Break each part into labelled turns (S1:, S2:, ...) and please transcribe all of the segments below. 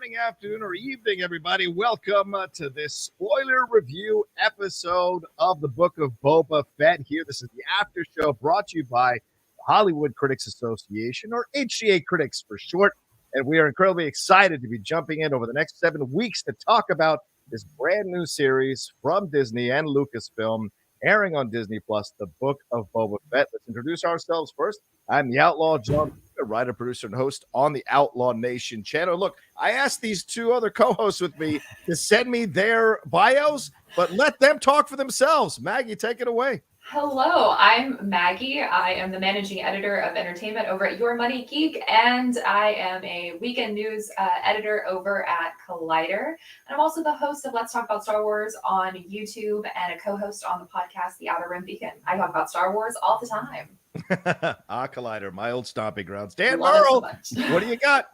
S1: morning, afternoon, or evening, everybody. Welcome to this spoiler review episode of the Book of Boba Fett here. This is the Aftershow brought to you by the Hollywood Critics Association, or HCA Critics for short. And we are incredibly excited to be jumping in over the next 7 weeks to talk about this brand new series from Disney and Lucasfilm, airing on Disney Plus, the Book of Boba Fett. Let's introduce ourselves first. I'm the Outlaw John, writer, producer, and host on the Outlaw Nation channel. Look, I asked these two other co-hosts with me to send me their bios, but let them talk for themselves. Maggie, take it away.
S2: Hello, I'm Maggie. I am the managing editor of entertainment over at Your Money Geek, and I am a weekend news editor over at Collider. And I'm also the host of Let's Talk About Star Wars on YouTube and a co-host on the podcast, The Outer Rim Beacon. I talk about Star Wars all the time.
S1: Collider, my old stomping grounds. Dan Merle, what do you got?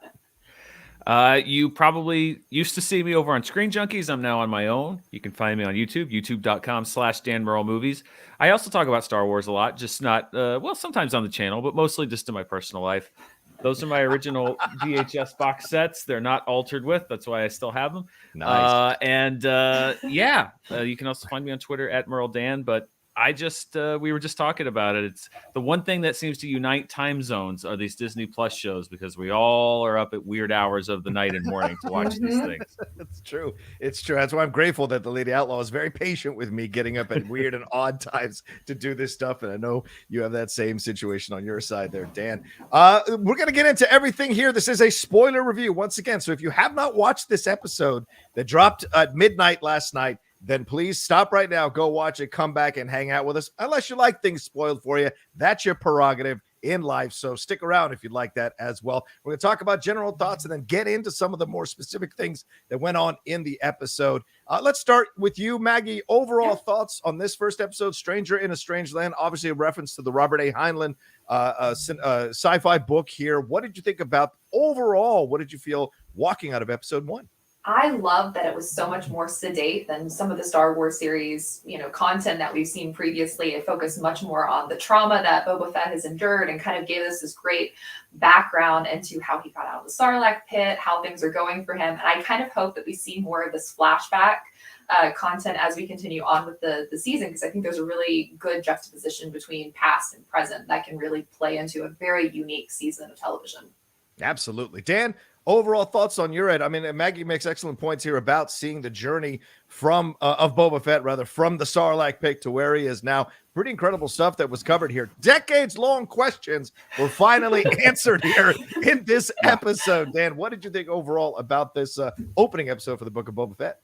S3: You probably used to see me over on Screen Junkies. I'm now on my own. You can find me on YouTube, youtube.com/Dan Merle Movies. I also talk about Star Wars a lot, just not, sometimes on the channel, but mostly just in my personal life. Those are my original VHS box sets. They're not altered with. That's why I still have them.
S1: Nice.
S3: You can also find me on Twitter at Merle Dan, but we were just talking about it. It's the one thing that seems to unite time zones are these Disney Plus shows, because we all are up at weird hours of the night and morning to watch these things.
S1: It's true. It's true. That's why I'm grateful that the Lady Outlaw is very patient with me getting up at weird and odd times to do this stuff. And I know you have that same situation on your side there, Dan. We're going to get into everything here. This is a spoiler review once again. So if you have not watched this episode that dropped at midnight last night, then please stop right now, go watch it, come back and hang out with us. Unless you like things spoiled for you, that's your prerogative in life. So stick around if you'd like that as well. We're going to talk about general thoughts and then get into some of the more specific things that went on in the episode. Let's start with you, Maggie. Overall thoughts on this first episode, Stranger in a Strange Land, obviously a reference to the Robert A. Heinlein sci-fi book here. What did you think about overall? What did you feel walking out of episode 1?
S2: I love that it was so much more sedate than some of the Star Wars series, content that we've seen previously. It focused much more on the trauma that Boba Fett has endured and kind of gave us this great background into how he got out of the Sarlacc pit, how things are going for him. And I kind of hope that we see more of this flashback content as we continue on with the season, because I think there's a really good juxtaposition between past and present that can really play into a very unique season of television.
S1: Absolutely. Dan, overall thoughts on your end? I mean, Maggie makes excellent points here about seeing the journey from of Boba Fett, from the Sarlacc pit to where he is now. Pretty incredible stuff that was covered here. Decades-long questions were finally answered here in this episode. Dan, what did you think overall about this opening episode for the Book of Boba Fett?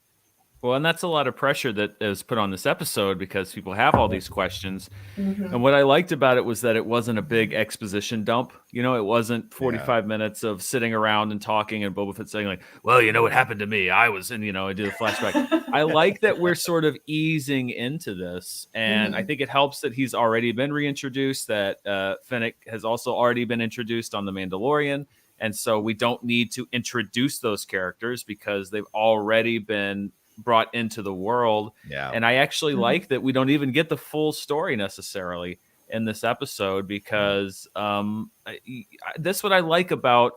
S3: Well, and that's a lot of pressure that is put on this episode because people have all these questions. Mm-hmm. And what I liked about it was that it wasn't a big exposition dump. It wasn't 45 minutes of sitting around and talking and Boba Fett saying like, well, what happened to me? I was in, I did a flashback. I like that we're sort of easing into this. And I think it helps that he's already been reintroduced, that Fennec has also already been introduced on The Mandalorian. And so we don't need to introduce those characters because they've already been brought into the world. And I actually like that we don't even get the full story necessarily in this episode, because that's what I like about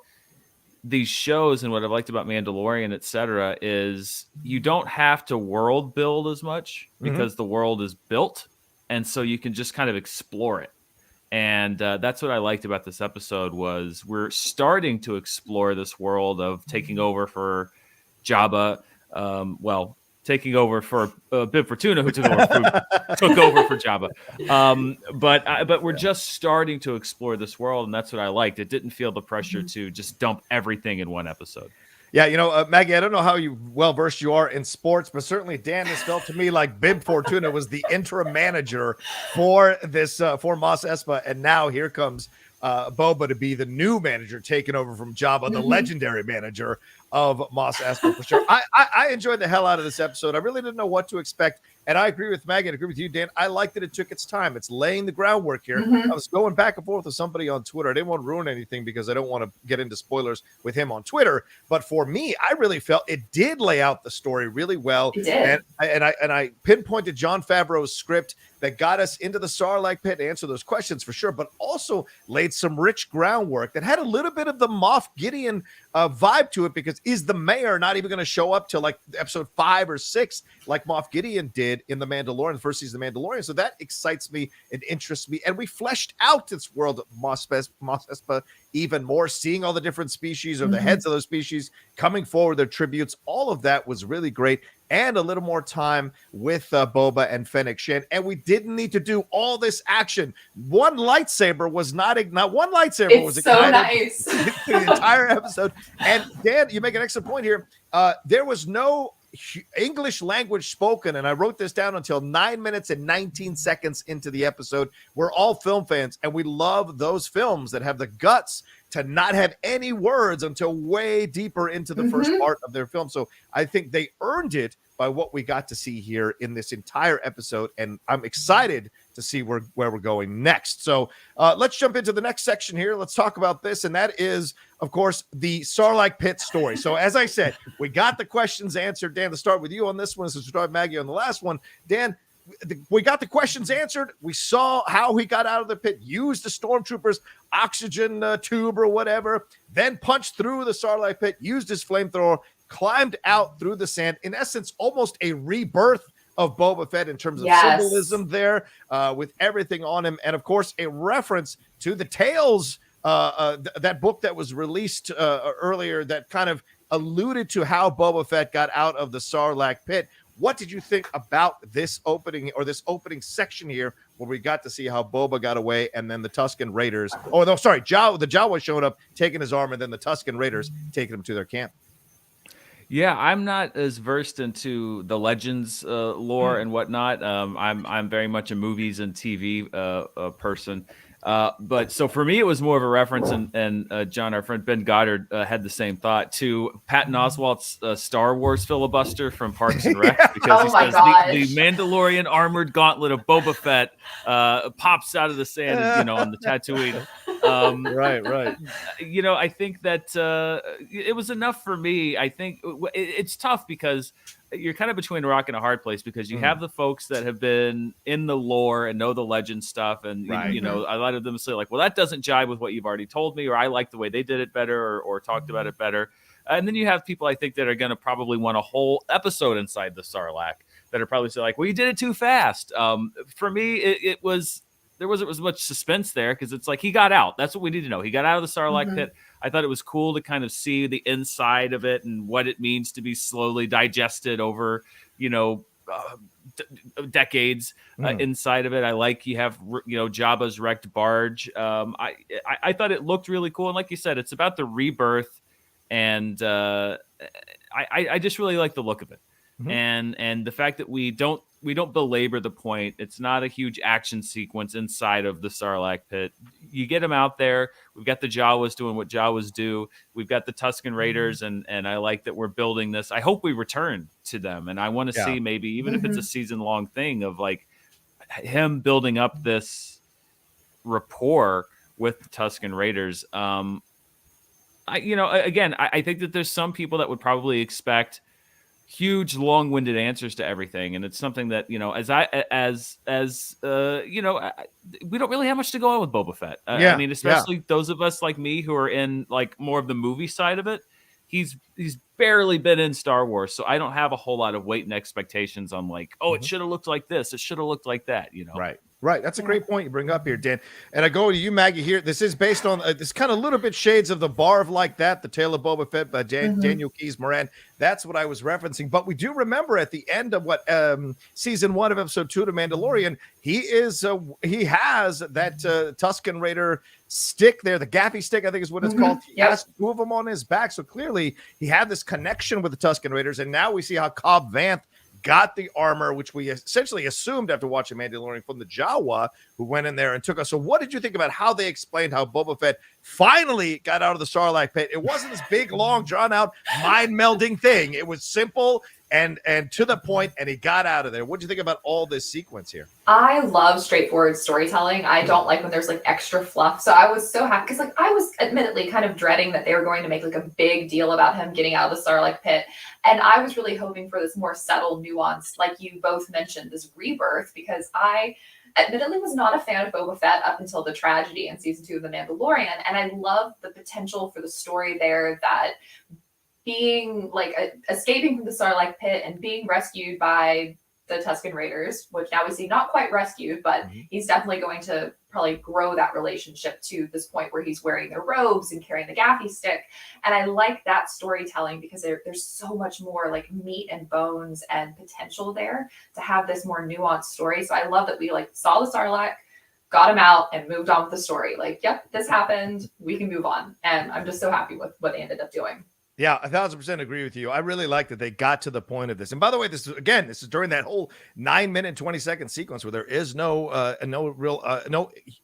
S3: these shows, and what I've liked about Mandalorian, etc., is you don't have to world build as much because the world is built, and so you can just kind of explore it. And that's what I liked about this episode, was we're starting to explore this world of taking over for Jabba. Taking over for Bib Fortuna, who took over for Jabba. But we're just starting to explore this world, and that's what I liked. It didn't feel the pressure to just dump everything in one episode.
S1: Yeah, Maggie, I don't know how well-versed you are in sports, but certainly Dan has felt to me like Bib Fortuna was the interim manager for this for Mos Espa, and now here comes Boba to be the new manager, taking over from Jabba, the legendary manager of Mos Espa, for sure. I enjoyed the hell out of this episode. I really didn't know what to expect. And I agree with Maggie and agree with you, Dan. I like that it took its time. It's laying the groundwork here. I was going back and forth with somebody on Twitter. I didn't want to ruin anything because I don't want to get into spoilers with him on Twitter. But for me, I really felt it did lay out the story really well.
S2: It did.
S1: And I pinpointed Jon Favreau's script that got us into the Sarlacc pit to answer those questions for sure, but also laid some rich groundwork that had a little bit of the Moff Gideon vibe to it, because is the mayor not even going to show up till like episode 5 or 6, like Moff Gideon did in The Mandalorian, the first season of The Mandalorian? So that excites me and interests me. And we fleshed out this world of Mos Espa even more, seeing all the different species or the heads of those species coming forward, their tributes. All of that was really great. And a little more time with Boba and Fennec Shand. And we didn't need to do all this action. One lightsaber was not one lightsaber was
S2: so
S1: ignited
S2: nice.
S1: the entire episode. And Dan, you make an excellent point here. There was no English language spoken, and I wrote this down, until 9 minutes and 19 seconds into the episode. We're all film fans, and we love those films that have the guts to not have any words until way deeper into the first part of their film. So I think they earned it by what we got to see here in this entire episode, and I'm excited to see where we're going next. So let's jump into the next section here. Let's talk about this, and that is, of course, the Sarlacc Pit story. So as I said, we got the questions answered. Dan, to start with you on this one, since we started Maggie on the last one. Dan, we got the questions answered. We saw how he got out of the pit, used the stormtroopers' oxygen tube or whatever, then punched through the Sarlacc pit, used his flamethrower, climbed out through the sand. In essence, almost a rebirth of Boba Fett in terms of symbolism there, with everything on him. And of course, a reference to the Tales, that book that was released earlier, that kind of alluded to how Boba Fett got out of the Sarlacc pit. What did you think about this opening, or this opening section here, where we got to see how Boba got away, and then the Tuscan Raiders, the Jawa showed up taking his arm, and then the Tuscan Raiders taking him to their camp?
S3: Yeah, I'm not as versed into the Legends lore and whatnot. I'm very much a movies and TV person. But so for me, it was more of a reference, and John, our friend Ben Goddard, had the same thought, to Patton Oswalt's Star Wars filibuster from Parks and Rec, because he says the Mandalorian armored gauntlet of Boba Fett pops out of the sand, on the Tatooine.
S1: Right.
S3: I think that it was enough for me. I think it's tough, because you're kind of between a rock and a hard place, because you have the folks that have been in the lore and know the legend stuff, and a lot of them say like, well, that doesn't jive with what you've already told me, or I like the way they did it better, or talked about it better. And then you have people, I think, that are going to probably want a whole episode inside the Sarlacc, that are probably say like, well, you did it too fast. For me, there wasn't as much suspense there, because it's like, he got out. That's what we need to know. He got out of the Sarlacc pit. I thought it was cool to kind of see the inside of it and what it means to be slowly digested over, decades inside of it. I like you have, Jabba's wrecked barge. I thought it looked really cool. And like you said, it's about the rebirth. And I just really like the look of it. And the fact that we don't belabor the point. It's not a huge action sequence inside of the Sarlacc pit. You get them out there. We've got the Jawas doing what Jawas do. We've got the Tuscan Raiders, and I like that we're building this. I hope we return to them, and I want to see, maybe even if it's a season-long thing, of like him building up this rapport with the Tuscan Raiders. I think that there's some people that would probably expect huge, long-winded answers to everything, and it's something that, we don't really have much to go on with Boba Fett. Especially those of us like me who are in like more of the movie side of it. He's barely been in Star Wars, so I don't have a whole lot of weight and expectations on like, it should have looked like this, it should have looked like that.
S1: Right. That's a great point you bring up here, Dan. And I go to you, Maggie, here. This is based on this kind of little bit shades of the Barv Like That, The Tale of Boba Fett by Daniel Keyes Moran. That's what I was referencing. But we do remember at the end of season 1 of episode 2 to Mandalorian, he has that Tuscan Raider stick there, the gaffy stick, I think is what it's called. He has 2 of them on his back. So clearly he had this connection with the Tuscan Raiders. And now we see how Cobb Vanth got the armor, which we essentially assumed after watching Mandalorian, from the Jawa, who went in there and took us. So what did you think about how they explained how Boba Fett finally got out of the Sarlacc pit? It wasn't this big, long, drawn-out, mind-melding thing. It was simple and to the point, and he got out of there. What do you think about all this sequence here?
S2: I love straightforward storytelling. I don't like when there's like extra fluff. So I was so happy, because like I was admittedly kind of dreading that they were going to make like a big deal about him getting out of the Sarlacc pit. And I was really hoping for this more subtle nuance, like you both mentioned, this rebirth, because I admittedly was not a fan of Boba Fett up until the tragedy in season 2 of The Mandalorian. And I love the potential for the story there, that being like escaping from the Sarlacc Pit and being rescued by the Tuscan Raiders, which now we see not quite rescued, but he's definitely going to probably grow that relationship to this point where he's wearing their robes and carrying the gaffy stick. And I like that storytelling because there's so much more like meat and bones and potential there to have this more nuanced story. So I love that we like saw the Sarlacc, got him out, and moved on with the story. Like, yep, this happened, we can move on. And I'm just so happy with what they ended up doing.
S1: Yeah, 1,000% agree with you. I really like that they got to the point of this. And by the way, this is during that whole 9-minute and 20-second sequence where there is no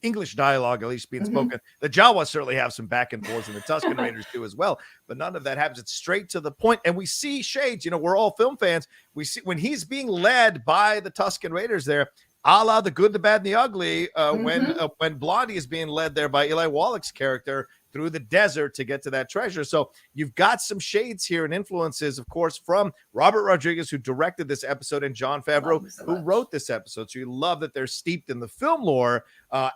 S1: English dialogue, at least being spoken. The Jawas certainly have some back and forth, and the Tuscan Raiders do as well. But none of that happens. It's straight to the point. And we see shades. We're all film fans. We see when he's being led by the Tuscan Raiders there, a la The Good, the Bad, and the Ugly, when Blondie is being led there by Eli Wallach's character through the desert to get to that treasure. So you've got some shades here and influences, of course, from Robert Rodriguez, who directed this episode, and Jon Favreau, who wrote this episode. So you love that they're steeped in the film lore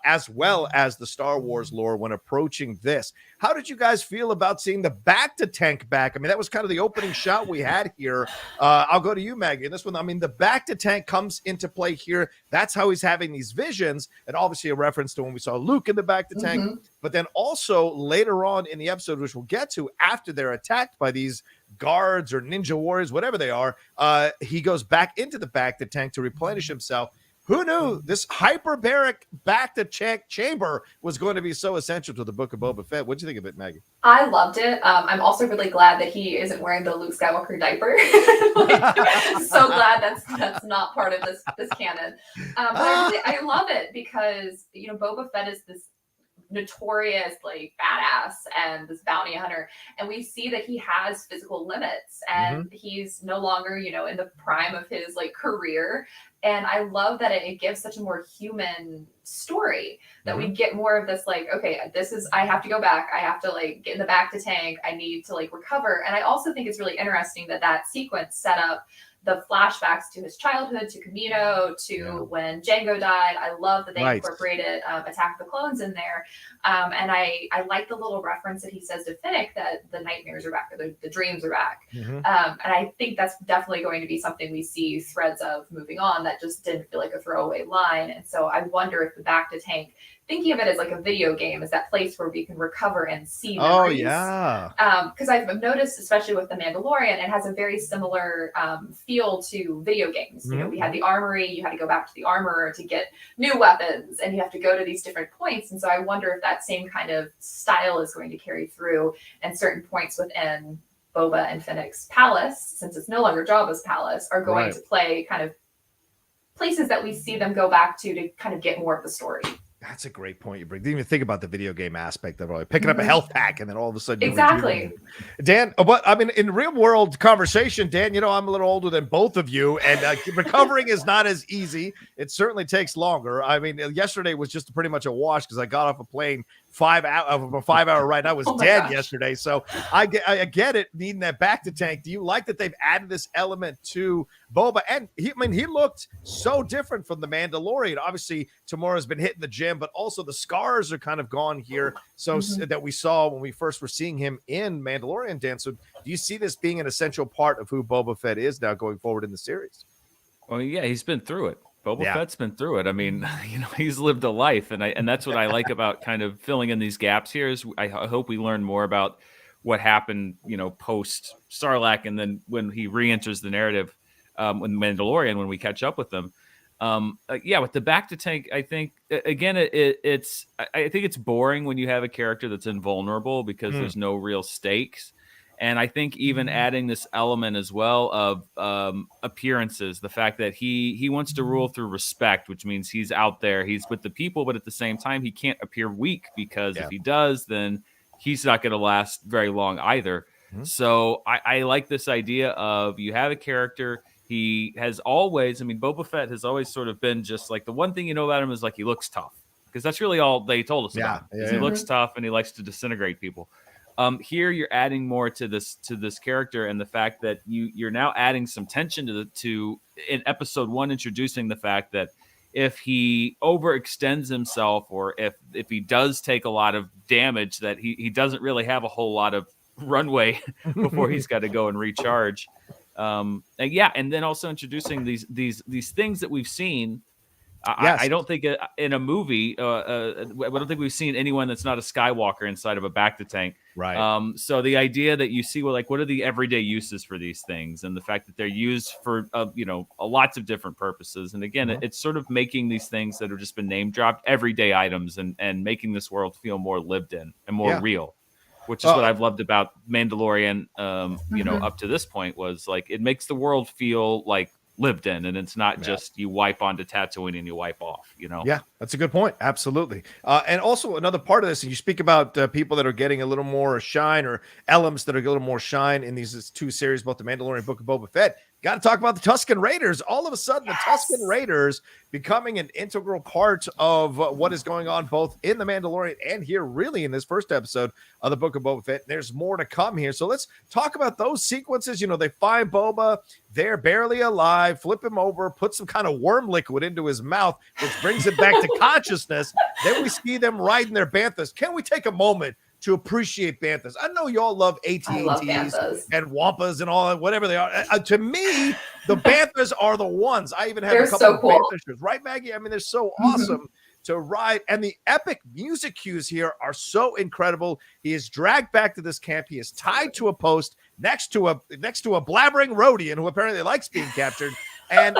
S1: as well as the Star Wars lore when approaching this. How did you guys feel about seeing the Bacta tank back? I mean, that was kind of the opening shot we had here. I'll go to you, Maggie. And this one, I mean, the Bacta tank comes into play here. That's how he's having these visions, and obviously a reference to when we saw Luke in the Bacta tank. But then also later on in the episode, which we'll get to after they're attacked by these guards or ninja warriors, whatever they are, he goes back into the Bacta tank to replenish himself. Who knew this hyperbaric Bacta chamber was going to be so essential to the Book of Boba Fett? What'd you think of it, Maggie?
S2: I loved it. I'm also really glad that he isn't wearing the Luke Skywalker diaper. So glad that's not part of this canon. But I love it because Boba Fett is this notorious like badass and this bounty hunter, and we see that he has physical limits, and he's no longer in the prime of his like career. And I love that it gives such a more human story, that we get more of this like, okay, I have to go back, I have to like get in the Bacta tank, I need to like recover. And I also think it's really interesting that sequence set up the flashbacks to his childhood, to Camino, to when Django died. I love that they incorporated Attack of the Clones in there. And I like the little reference that he says to Fennec that the nightmares are back, or the dreams are back. And I think that's definitely going to be something we see threads of moving on, that just didn't feel like a throwaway line. And so I wonder if the Bacta tank, thinking of it as like a video game, is that place where we can recover and see memories. Because I've noticed, especially with The Mandalorian, it has a very similar feel to video games. We had the armory, you had to go back to the armorer to get new weapons, and you have to go to these different points. And so I wonder if that same kind of style is going to carry through, and certain points within Boba and Fennec's palace, since it's no longer Jabba's palace, are going to play kind of places that we see them go back to kind of get more of the story.
S1: That's a great point you bring. Didn't even think about the video game aspect of it. Picking up a health pack and then all of a sudden.
S2: Exactly.
S1: Dan, but I mean, in real world conversation, Dan, I'm a little older than both of you, and recovering is not as easy. It certainly takes longer. I mean, yesterday was just pretty much a wash because I got off a plane 5 hour ride. I was dead yesterday. So I get it, needing that Bacta tank. Do you like that they've added this element to Boba? And he looked so different from the Mandalorian. Obviously, Temuera's been hitting the gym, but also the scars are kind of gone here. So that we saw when we first were seeing him in Mandalorian, Dan. So do you see this being an essential part of who Boba Fett is now going forward in the series?
S3: Well, yeah, he's been through it. Boba Fett's been through it. I mean, he's lived a life, and that's what I like about kind of filling in these gaps here. Is I hope we learn more about what happened, post Sarlacc, and then when he re-enters the narrative, when Mandalorian, when we catch up with them. With the Bacta tank, I think again, I think it's boring when you have a character that's invulnerable because there's no real stakes. And I think even adding this element as well of appearances, the fact that he wants to rule through respect, which means he's out there, he's with the people, but at the same time, he can't appear weak, because if he does, then he's not going to last very long either. So I like this idea of, you have a character, he has always, Boba Fett has always sort of been just like, the one thing you know about him is like, he looks tough, because that's really all they told us about. He looks tough and he likes to disintegrate people. Here you're adding more to this character, and the fact that you're now adding some tension to in episode 1, introducing the fact that if he overextends himself, or if he does take a lot of damage, that he doesn't really have a whole lot of runway before he's got to go and recharge. And then also introducing these things that we've seen.
S1: Yes.
S3: I don't think in a movie, I don't think we've seen anyone that's not a Skywalker inside of a Bacta tank.
S1: Right.
S3: So the idea that you see, well, like, what are the everyday uses for these things, and the fact that they're used for, lots of different purposes. And again, it's sort of making these things that have just been name dropped everyday items, and making this world feel more lived in and more real. Which is what I've loved about Mandalorian, up to this point, was like, it makes the world feel like lived in, and it's not just you wipe onto Tatooine and you wipe off,
S1: Yeah, that's a good point. Absolutely. And also another part of this, and you speak about people that are getting a little more shine, or elements that are a little more shine in these two series, both the Mandalorian and Book of Boba Fett. Got to talk about the Tuscan Raiders. All of a sudden, the Tuscan Raiders becoming an integral part of what is going on both in the Mandalorian and here, really, in this first episode of the Book of Boba Fett. There's more to come here. So let's talk about those sequences. They find Boba. They're barely alive. Flip him over. Put some kind of worm liquid into his mouth, which brings him back to consciousness. Then we see them riding their banthas. Can we take a moment to appreciate banthas? I know y'all love AT&Ts and Wampas and all that, whatever they are. To me, the banthas are the ones. I even have a couple of bantha shirts, right, Maggie? I mean, they're so awesome to ride, and the epic music cues here are so incredible. He is dragged back to this camp. He is tied to a post next to a blabbering Rhodian who apparently likes being captured. And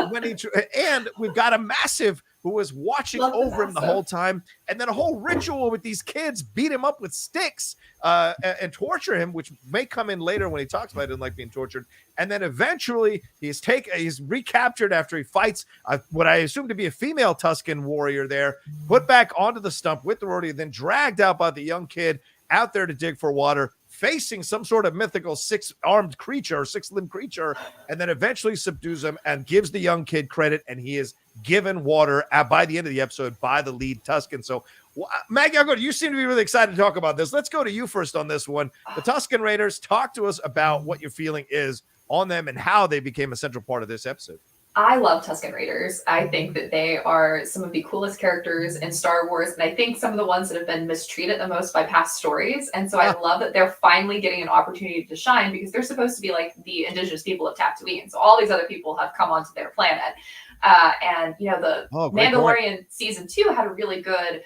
S1: we've got a Massive who was watching over him the whole time, and then a whole ritual with these kids beat him up with sticks and torture him, which may come in later when he talks about it, didn't like being tortured. And then eventually he's recaptured after he fights what I assume to be a female Tuscan warrior there, put back onto the stump with the Rhodian, then dragged out by the young kid out there to dig for water, facing some sort of mythical six-armed creature or six-limbed creature, and then eventually subdues him and gives the young kid credit, and he is given water by the end of the episode by the lead Tuscan. So, Maggie, I'll go to you. Seem to be really excited to talk about this. Let's go to you first on this one. The Tuscan Raiders, talk to us about what your feeling is on them and how they became a central part of this episode.
S2: I love Tuscan Raiders. I think that they are some of the coolest characters in Star Wars, and I think some of the ones that have been mistreated the most by past stories. And so I love that they're finally getting an opportunity to shine, because they're supposed to be like the indigenous people of Tatooine. So all these other people have come onto their planet. The Mandalorian season 2 had a really good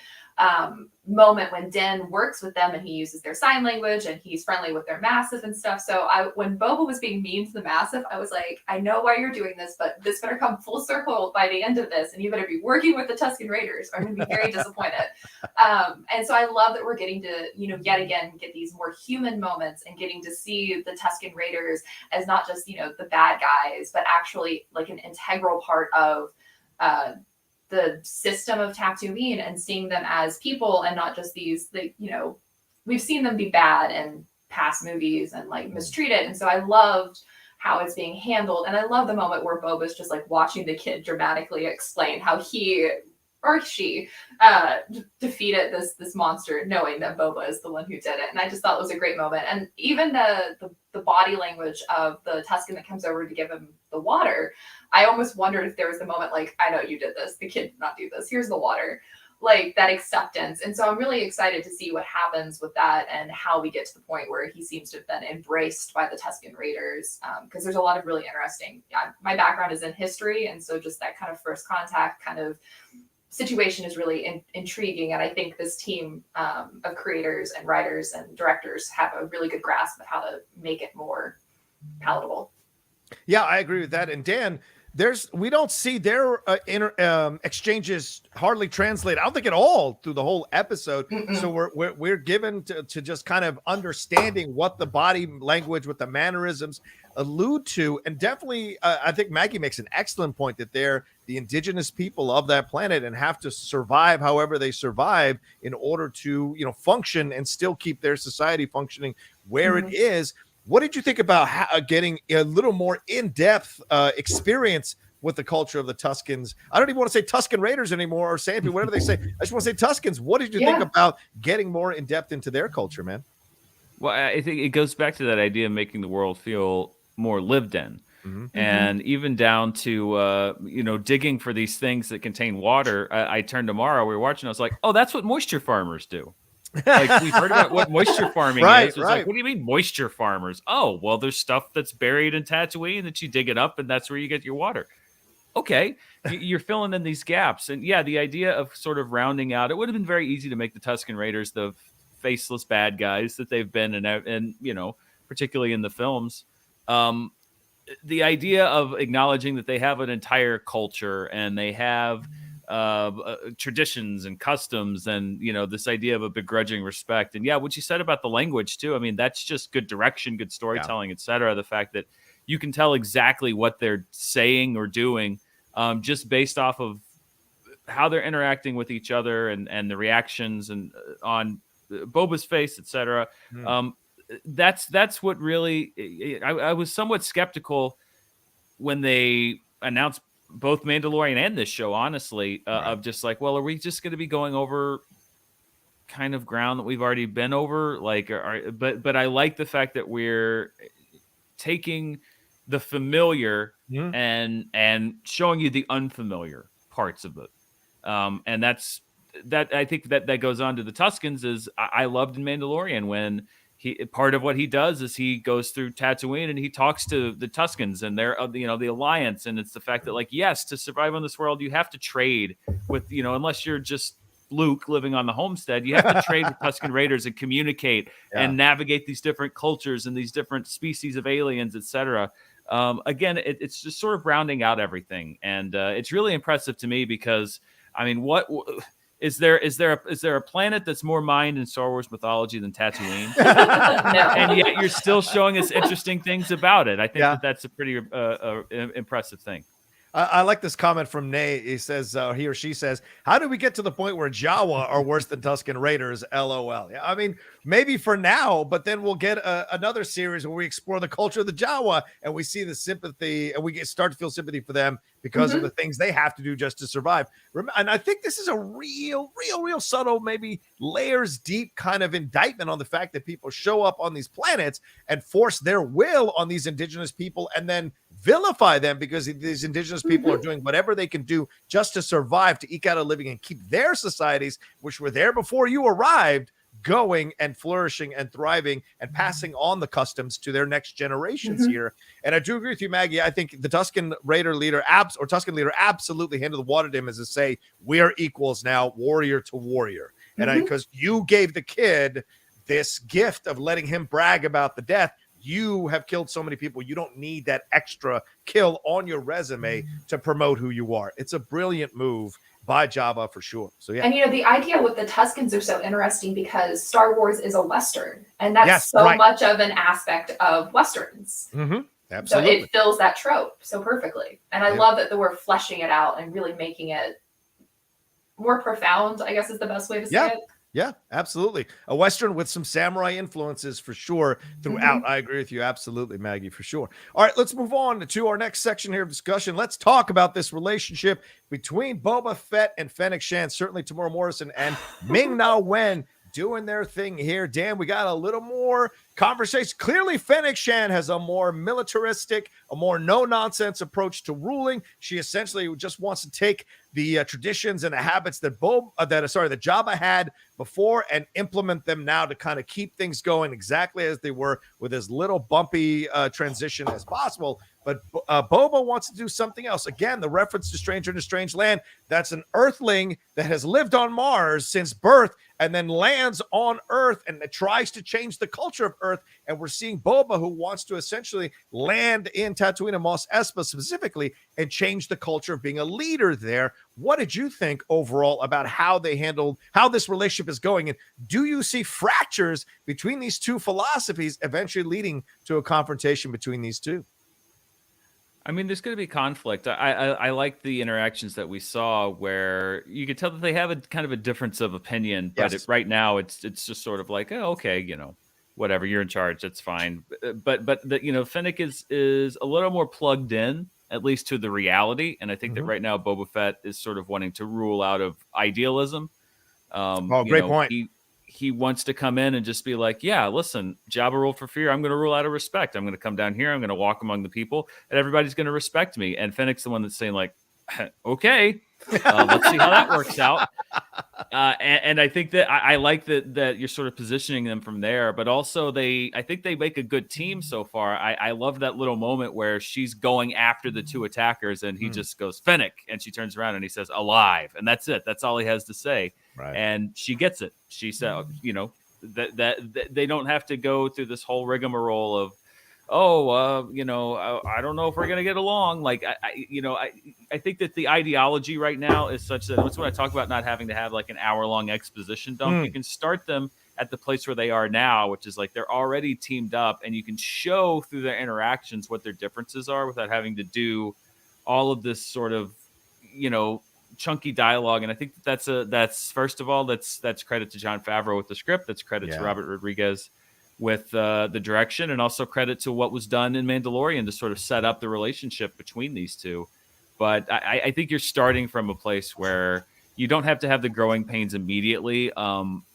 S2: moment when Din works with them and he uses their sign language and he's friendly with their Massive and stuff. So when Boba was being mean to the Massive, I was like, I know why you're doing this, but this better come full circle by the end of this, and you better be working with the Tuscan Raiders, or I'm going to be very disappointed. And so I love that we're getting to, yet again, get these more human moments and getting to see the Tuscan Raiders as not just, the bad guys, but actually like an integral part of the system of Tatooine, and seeing them as people and not just these, we've seen them be bad in past movies and like mistreated. And so I loved how it's being handled. And I love the moment where Boba's just like watching the kid dramatically explain how he or she defeated this monster, knowing that Boba is the one who did it. And I just thought it was a great moment. And even the body language of the Tuscan that comes over to give him the water, I almost wondered if there was the moment like, I know you did this, the kid did not do this, here's the water, like that acceptance. And so I'm really excited to see what happens with that and how we get to the point where he seems to have been embraced by the Tuscan Raiders, because there's a lot of really interesting, my background is in history, and so just that kind of first contact kind of situation is really intriguing. And I think this team of creators and writers and directors have a really good grasp of how to make it more palatable.
S1: Yeah, I agree with that. And Dan, we don't see their exchanges hardly translate, I don't think at all, through the whole episode. Mm-mm. So we're given to just kind of understanding what the body language, what the mannerisms allude to. And definitely, I think Maggie makes an excellent point that they're the indigenous people of that planet and have to survive however they survive in order to, function and still keep their society functioning where it is. What did you think about getting a little more in-depth experience with the culture of the Tuscans? I don't even want to say Tuscan Raiders anymore, or Sandy, whatever they say. I just want to say Tuscans. What did you think about getting more in-depth into their culture, man?
S3: Well, I think it goes back to that idea of making the world feel more lived in. and even down to digging for these things that contain water. I turned to Mara, we were watching, I was like, oh, that's what moisture farmers do. Like, we've heard about what moisture farming is. It's like, what do you mean moisture farmers? Oh, well, there's stuff that's buried in Tatooine that you dig it up and that's where you get your water. Okay, you're filling in these gaps. And yeah, the idea of sort of rounding out, it would have been very easy to make the Tuscan Raiders the faceless bad guys that they've been and particularly in the films. The idea of acknowledging that they have an entire culture and they have traditions and customs and this idea of a begrudging respect, and what you said about the language too, I mean, that's just good direction, good storytelling, etc. The fact that you can tell exactly what they're saying or doing just based off of how they're interacting with each other and the reactions and on Boba's face, etc. That's what really I was somewhat skeptical when they announced both Mandalorian and this show, honestly, of just like, well, are we just going to be going over kind of ground that we've already been over? Like, but I like the fact that we're taking the familiar and showing you the unfamiliar parts of it. And that's I think that goes on to the Tuscans. Is I loved in Mandalorian when part of what he does is he goes through Tatooine and he talks to the Tuscans and they're the alliance, and it's the fact that, like, yes, to survive on this world you have to trade with unless you're just Luke living on the homestead, you have to trade with Tuscan Raiders and communicate and navigate these different cultures and these different species of aliens, etc. Again, it's just sort of rounding out everything, and it's really impressive to me because, I mean, what is there a planet that's more mined in Star Wars mythology than Tatooine?
S2: No.
S3: And yet you're still showing us interesting things about it. I think that's a pretty impressive thing.
S1: I like this comment from Nay. He says, he or she says, how do we get to the point where Jawa are worse than Tuscan Raiders? LOL. Yeah, I mean, maybe for now, but then we'll get another series where we explore the culture of the Jawa and we see the sympathy and we start to feel sympathy for them because of the things they have to do just to survive. And I think this is a real subtle, maybe layers deep kind of indictment on the fact that people show up on these planets and force their will on these indigenous people and then vilify them because these indigenous people are doing whatever they can do just to survive, to eke out a living and keep their societies, which were there before you arrived, going and flourishing and thriving and passing on the customs to their next generations here. And I do agree with you, Maggie. I think the Tuscan Raider leader Tuscan leader absolutely handed the water to him as to say, we are equals now, warrior to warrior. And because you gave the kid this gift of letting him brag about the death, you have killed so many people. You don't need that extra kill on your resume to promote who you are. It's a brilliant move by Jabba for sure. So yeah.
S2: And the idea with the Tuscans are so interesting because Star Wars is a Western, and that's much of an aspect of Westerns.
S1: Absolutely.
S2: So it fills that trope so perfectly. And I love that we're fleshing it out and really making it more profound, I guess is the best way to say it.
S1: Yeah, absolutely. A Western with some samurai influences for sure throughout. I agree with you. Absolutely, Maggie, for sure. All right, let's move on to our next section here of discussion. Let's talk about this relationship between Boba Fett and Fennec Shand, certainly Temuera Morrison and Ming-Na Wen doing their thing here. Dan, we got a little more conversation. Clearly, Fennec Shand has a more militaristic, a more no-nonsense approach to ruling. She essentially just wants to take the traditions and the habits that Jabba had before and implement them now to kind of keep things going exactly as they were with as little bumpy transition as possible. But Boba wants to do something else. Again, the reference to Stranger in a Strange Land, that's an Earthling that has lived on Mars since birth and then lands on Earth and tries to change the culture of Earth. And we're seeing Boba, who wants to essentially land in Tatooine and Mos Espa specifically and change the culture of being a leader there. What did you think overall about how this relationship is going? And do you see fractures between these two philosophies eventually leading to a confrontation between these two?
S3: I mean, there's going to be conflict. I like the interactions that we saw where you could tell that they have a kind of a difference of opinion, but right now it's just sort of like, oh, okay, whatever, you're in charge, that's fine. But Fennec is a little more plugged in, at least to the reality, and I think that right now Boba Fett is sort of wanting to rule out of idealism.
S1: Great point.
S3: he wants to come in and just be like, yeah, listen, Jabba ruled for fear. I'm going to rule out of respect. I'm going to come down here. I'm going to walk among the people, and everybody's going to respect me. And Fennec's the one that's saying like, okay, let's see how that works out. And I think that I like that you're sort of positioning them from there, but also I think they make a good team so far. I love that little moment where she's going after the two attackers and he just goes, Fennec, and she turns around and he says, alive. And that's it. That's all he has to say.
S1: Right.
S3: And she gets it. She said, that they don't have to go through this whole rigmarole of, I don't know if we're going to get along. Like, I think that the ideology right now is such that that's what I talk about, not having to have like an hour-long exposition dump. You can start them at the place where they are now, which is like they're already teamed up, and you can show through their interactions what their differences are without having to do all of this sort of, chunky dialogue. And I think that's first of all, that's credit to Jon Favreau with the script. That's credit to Robert Rodriguez with the direction, and also credit to what was done in Mandalorian to sort of set up the relationship between these two. But I think you're starting from a place where you don't have to have the growing pains immediately.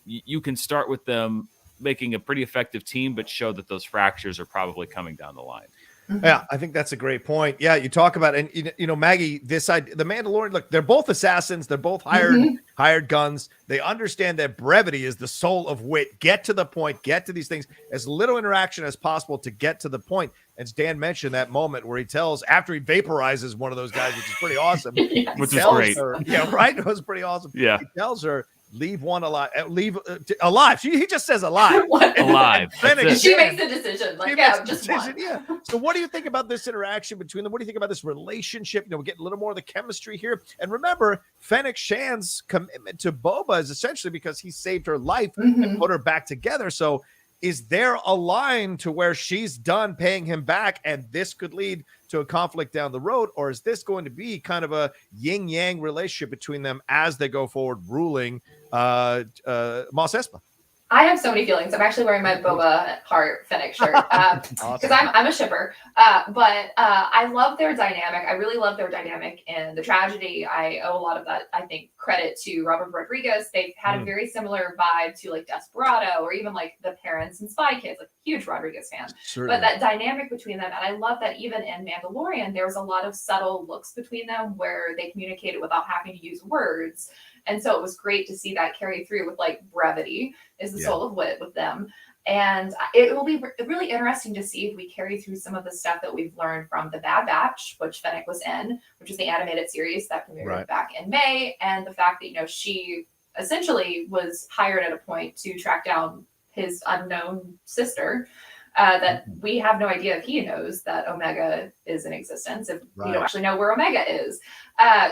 S3: You can start with them making a pretty effective team, but show that those fractures are probably coming down the line.
S1: Yeah, I think that's a great point. Yeah, you talk about, and Maggie, the Mandalorian, look, they're both assassins. They're both hired guns. They understand that brevity is the soul of wit. Get to the point, get to these things, as little interaction as possible to get to the point. As Dan mentioned, that moment where he tells, after he vaporizes one of those guys, which is pretty awesome.
S3: Which is great.
S1: Yeah, right? It was pretty awesome.
S3: Yeah.
S1: He tells her, leave one alive. Alive. He just says alive.
S3: Alive.
S2: She makes the decision. Like, just one.
S1: Yeah. So what do you think about this interaction between them? What do you think about this relationship? We're getting a little more of the chemistry here. And remember, Fennec Shand's commitment to Boba is essentially because he saved her life and put her back together. So is there a line to where she's done paying him back and this could lead to a conflict down the road? Or is this going to be kind of a yin-yang relationship between them as they go forward ruling Mos Espa?
S2: I have so many feelings. I'm actually wearing my Boba Heart Fennec shirt because I'm a shipper. But I love their dynamic. I really love their dynamic in The Tragedy. I owe a lot of that, I think, credit to Robert Rodriguez. They've had a very similar vibe to like Desperado or even like The Parents and Spy Kids. Like, huge Rodriguez fan.
S1: Certainly.
S2: But that dynamic between them, and I love that even in Mandalorian, there was a lot of subtle looks between them where they communicated without having to use words. And so it was great to see that carry through with like brevity is the soul of wit with them. And it will be really interesting to see if we carry through some of the stuff that we've learned from The Bad Batch, which Fennec was in, which is the animated series that premiered back in May. And the fact that, she essentially was hired at a point to track down his unknown sister. That we have no idea if he knows that Omega is in existence, if we don't actually know where Omega is.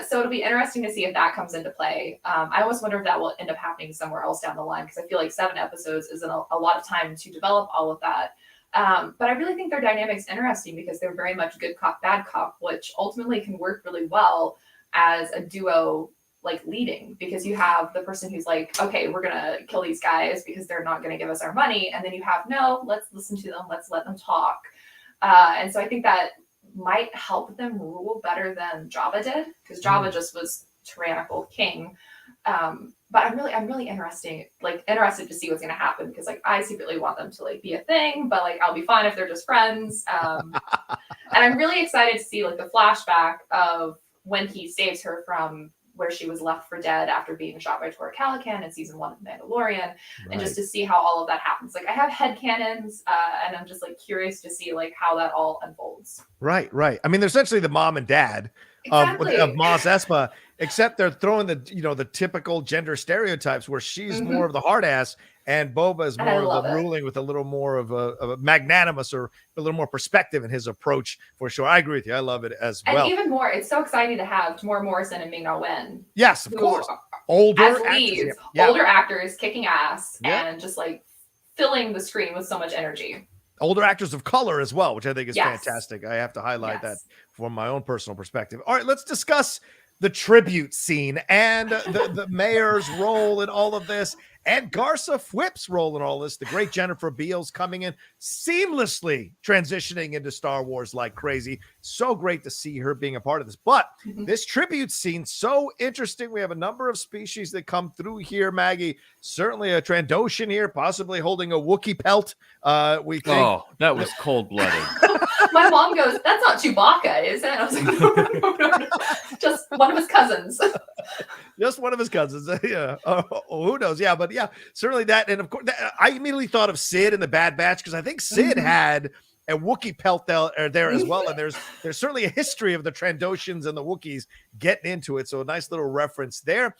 S2: So it'll be interesting to see if that comes into play. I almost wonder if that will end up happening somewhere else down the line, because I feel like 7 episodes isn't a lot of time to develop all of that. But I really think their dynamic's interesting because they're very much good cop, bad cop, which ultimately can work really well as a duo, like leading, because you have the person who's like, okay, we're gonna kill these guys because they're not gonna give us our money, and then you have, no, let's listen to them, let's let them talk. And so I think that might help them rule better than Jabba did, because Jabba just was tyrannical king. But I'm really interested to see what's gonna happen, because like I secretly want them to like be a thing, but like I'll be fine if they're just friends. And I'm really excited to see like the flashback of when he saves her from where she was left for dead after being shot by Tor Calican in season 1 of Mandalorian, and just to see how all of that happens. Like I have headcanons, and I'm just like curious to see like how that all unfolds. Right. I mean, they're essentially the mom and dad of Mos Espa, except they're throwing the typical gender stereotypes where she's more of the hard ass and Boba is more of the ruling with a little more of a magnanimous or a little more perspective in his approach, for sure. I agree with you. I love it as well. And even more, it's so exciting to have Temuera Morrison and Ming-Na Wen. Yes, of course. Older actors kicking ass and just like filling the screen with so much energy. Older actors of color as well, which I think is fantastic. I have to highlight that from my own personal perspective. All right, let's discuss
S1: the tribute scene and the mayor's role in all of this, and Garza Fwip's role in all this. The great Jennifer Beals coming in, seamlessly transitioning into Star Wars like crazy. So great to see her being a part of this. But this tribute scene, so interesting. We have a number of species that come through here, Maggie. Certainly a Trandoshan here, possibly holding a Wookiee pelt. We think.
S3: Oh, that was cold-blooded.
S2: My mom goes, "That's not Chewbacca, is it?" And I was like, no. Just one of his cousins.
S1: Just one of his cousins. Yeah. Who knows? Yeah, but yeah, certainly that. And of course, I immediately thought of Sid in the Bad Batch, because I think Sid had a Wookiee pelt there as well. And there's certainly a history of the Trandoshans and the Wookiees getting into it. So a nice little reference there.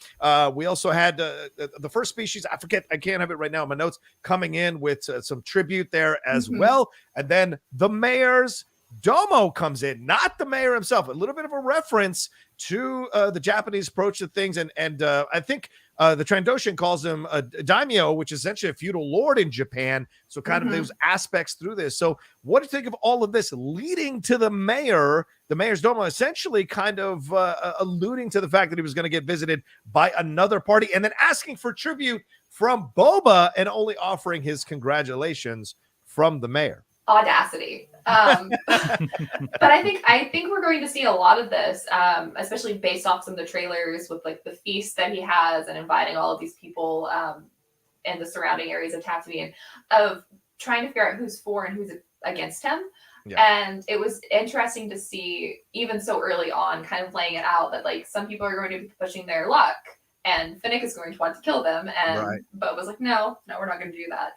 S1: We also had the first species, I forget, I can't have it right now in my notes, coming in with some tribute there as well. And then the mayor's domo comes in, not the mayor himself, a little bit of a reference to the Japanese approach to things. And I think the Trandoshan calls him a daimyo, which is essentially a feudal lord in Japan. So kind of those aspects through this. So what do you think of all of this leading to the mayor's domo, essentially kind of alluding to the fact that he was going to get visited by another party, and then asking for tribute from Boba and only offering his congratulations from the mayor?
S2: Audacity. But I think we're going to see a lot of this, especially based off some of the trailers with like the feast that he has and inviting all of these people in the surrounding areas of Tatooine, of trying to figure out who's for and who's against him. Yeah. And it was interesting to see, even so early on, kind of laying it out that like some people are going to be pushing their luck, and Fennec is going to want to kill them, and Boba's like, no, we're not going to do that.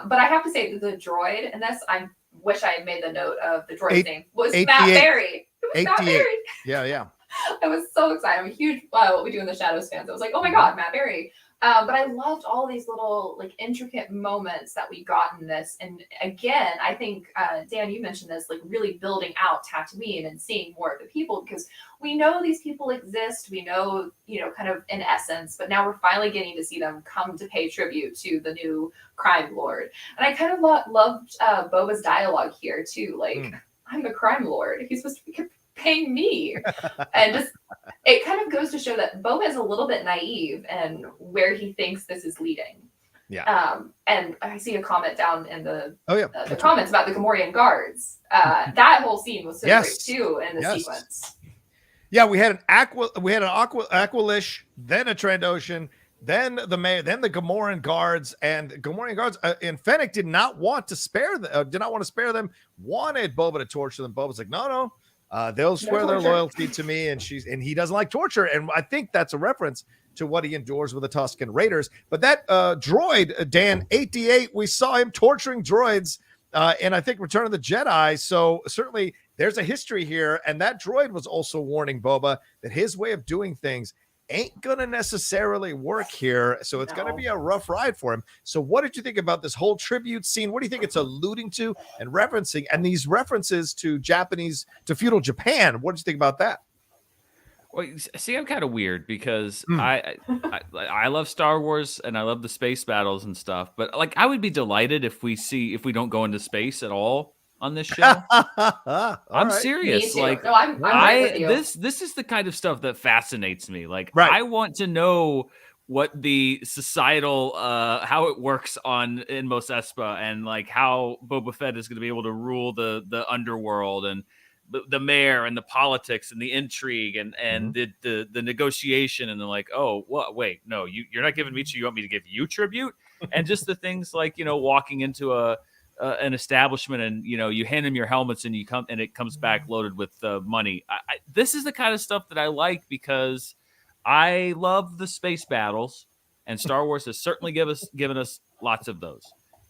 S2: But I have to say that the droid in this, I wish I had made the note of the droid's name, was Matt Berry. It was Matt Berry.
S1: Yeah.
S2: I was so excited. I'm a huge What We Do in the Shadows fans. I was like, oh my God, Matt Berry. But I loved all these little like intricate moments that we got in this. And again, I think, Dan, you mentioned this, like really building out Tatooine and seeing more of the people, because we know these people exist. We know, kind of in essence, but now we're finally getting to see them come to pay tribute to the new crime lord. And I kind of loved Boba's dialogue here too. Like, I'm the crime lord. He's supposed to be paying me. And just, it kind of goes to show that Boba is a little bit naive and where he thinks this is leading. Yeah. And I see a comment down in the comments about the Gamorrean guards. That whole scene was so great too in the sequence.
S1: Yeah, we had an Aqualish, then a Trandoshan, then the mayor, then the Gamorrean guards, and and Fennec did not want to spare them, wanted Boba to torture them. Boba's like, no. They'll swear their loyalty to me, and he doesn't like torture, and I think that's a reference to what he endures with the Tuscan Raiders. But that droid, Dan 8D8, we saw him torturing droids, and I think Return of the Jedi. So certainly there's a history here, and that droid was also warning Boba that his way of doing things ain't gonna necessarily work here, so it's gonna be a rough ride for him. So what did you think about this whole tribute scene? What do you think it's alluding to and referencing, and these references to feudal Japan? What did you think about that?
S3: Well, see, I'm kind of weird because I love Star Wars and I love the space battles and stuff, but like I would be delighted if we don't go into space at all on this show. I'm serious. Like, no, I'm right with you. This is the kind of stuff that fascinates me. Like, I want to know what the societal how it works in Mos Espa, and like how Boba Fett is going to be able to rule the underworld, and the mayor, and the politics, and the intrigue, and the negotiation, and they're like, oh, what? Wait, no, you're not giving me tribute. You want me to give you tribute? And just the things like walking into an establishment, and you hand them your helmets, and it comes back loaded with money. This is the kind of stuff that I like, because I love the space battles, and Star Wars has certainly given us lots of those.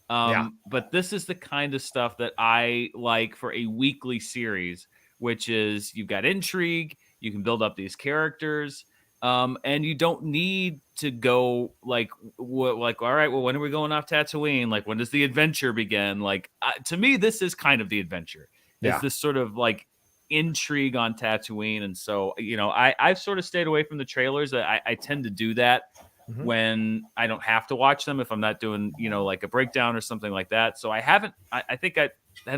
S3: But this is the kind of stuff that I like for a weekly series, which is you've got intrigue, you can build up these characters, and you don't need to go like, all right, well, when are we going off Tatooine? Like, when does the adventure begin? Like, to me, this is kind of the adventure. It's this sort of like intrigue on Tatooine. And so, I've sort of stayed away from the trailers. I tend to do that when I don't have to watch them, if I'm not doing, like a breakdown or something like that. So I haven't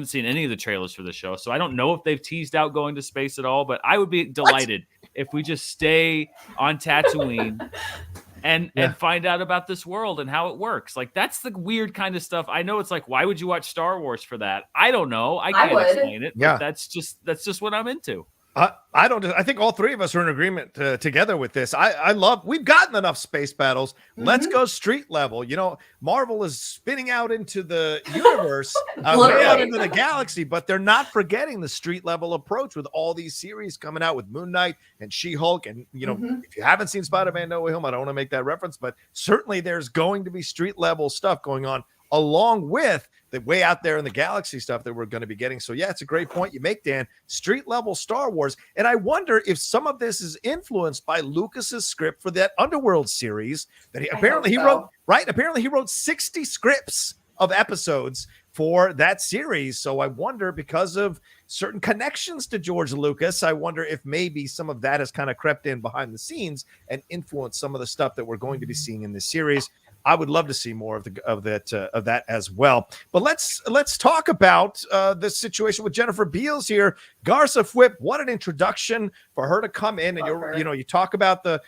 S3: seen any of the trailers for the show. So I don't know if they've teased out going to space at all, but I would be delighted if we just stay on Tatooine and find out about this world and how it works. Like, that's the weird kind of stuff. I know it's like, why would you watch Star Wars for that? I don't know. I can't explain it. But that's just what I'm into.
S1: I think all three of us are in agreement together with this. We've gotten enough space battles. Let's go street level. You know, Marvel is spinning out into the universe, way out into the galaxy, but they're not forgetting the street level approach with all these series coming out with Moon Knight and She-Hulk. And, you know, if you haven't seen Spider-Man No Way Home, I don't want to make that reference, but certainly there's going to be street level stuff going on along with the way out there in the galaxy stuff that we're going to be getting. So yeah, it's a great point you make, Dan. Street level Star Wars. And I wonder if some of this is influenced by Lucas's script for that Underworld series that he wrote, right? Apparently he wrote 60 scripts of episodes for that series. So I wonder, because of certain connections to George Lucas, I wonder if maybe some of that has kind of crept in behind the scenes and influenced some of the stuff that we're going to be seeing in this series. I would love to see more of that as well. But let's talk about this situation with Jennifer Beals here. Garza Fwip, what an introduction for her to come in, and you talk about the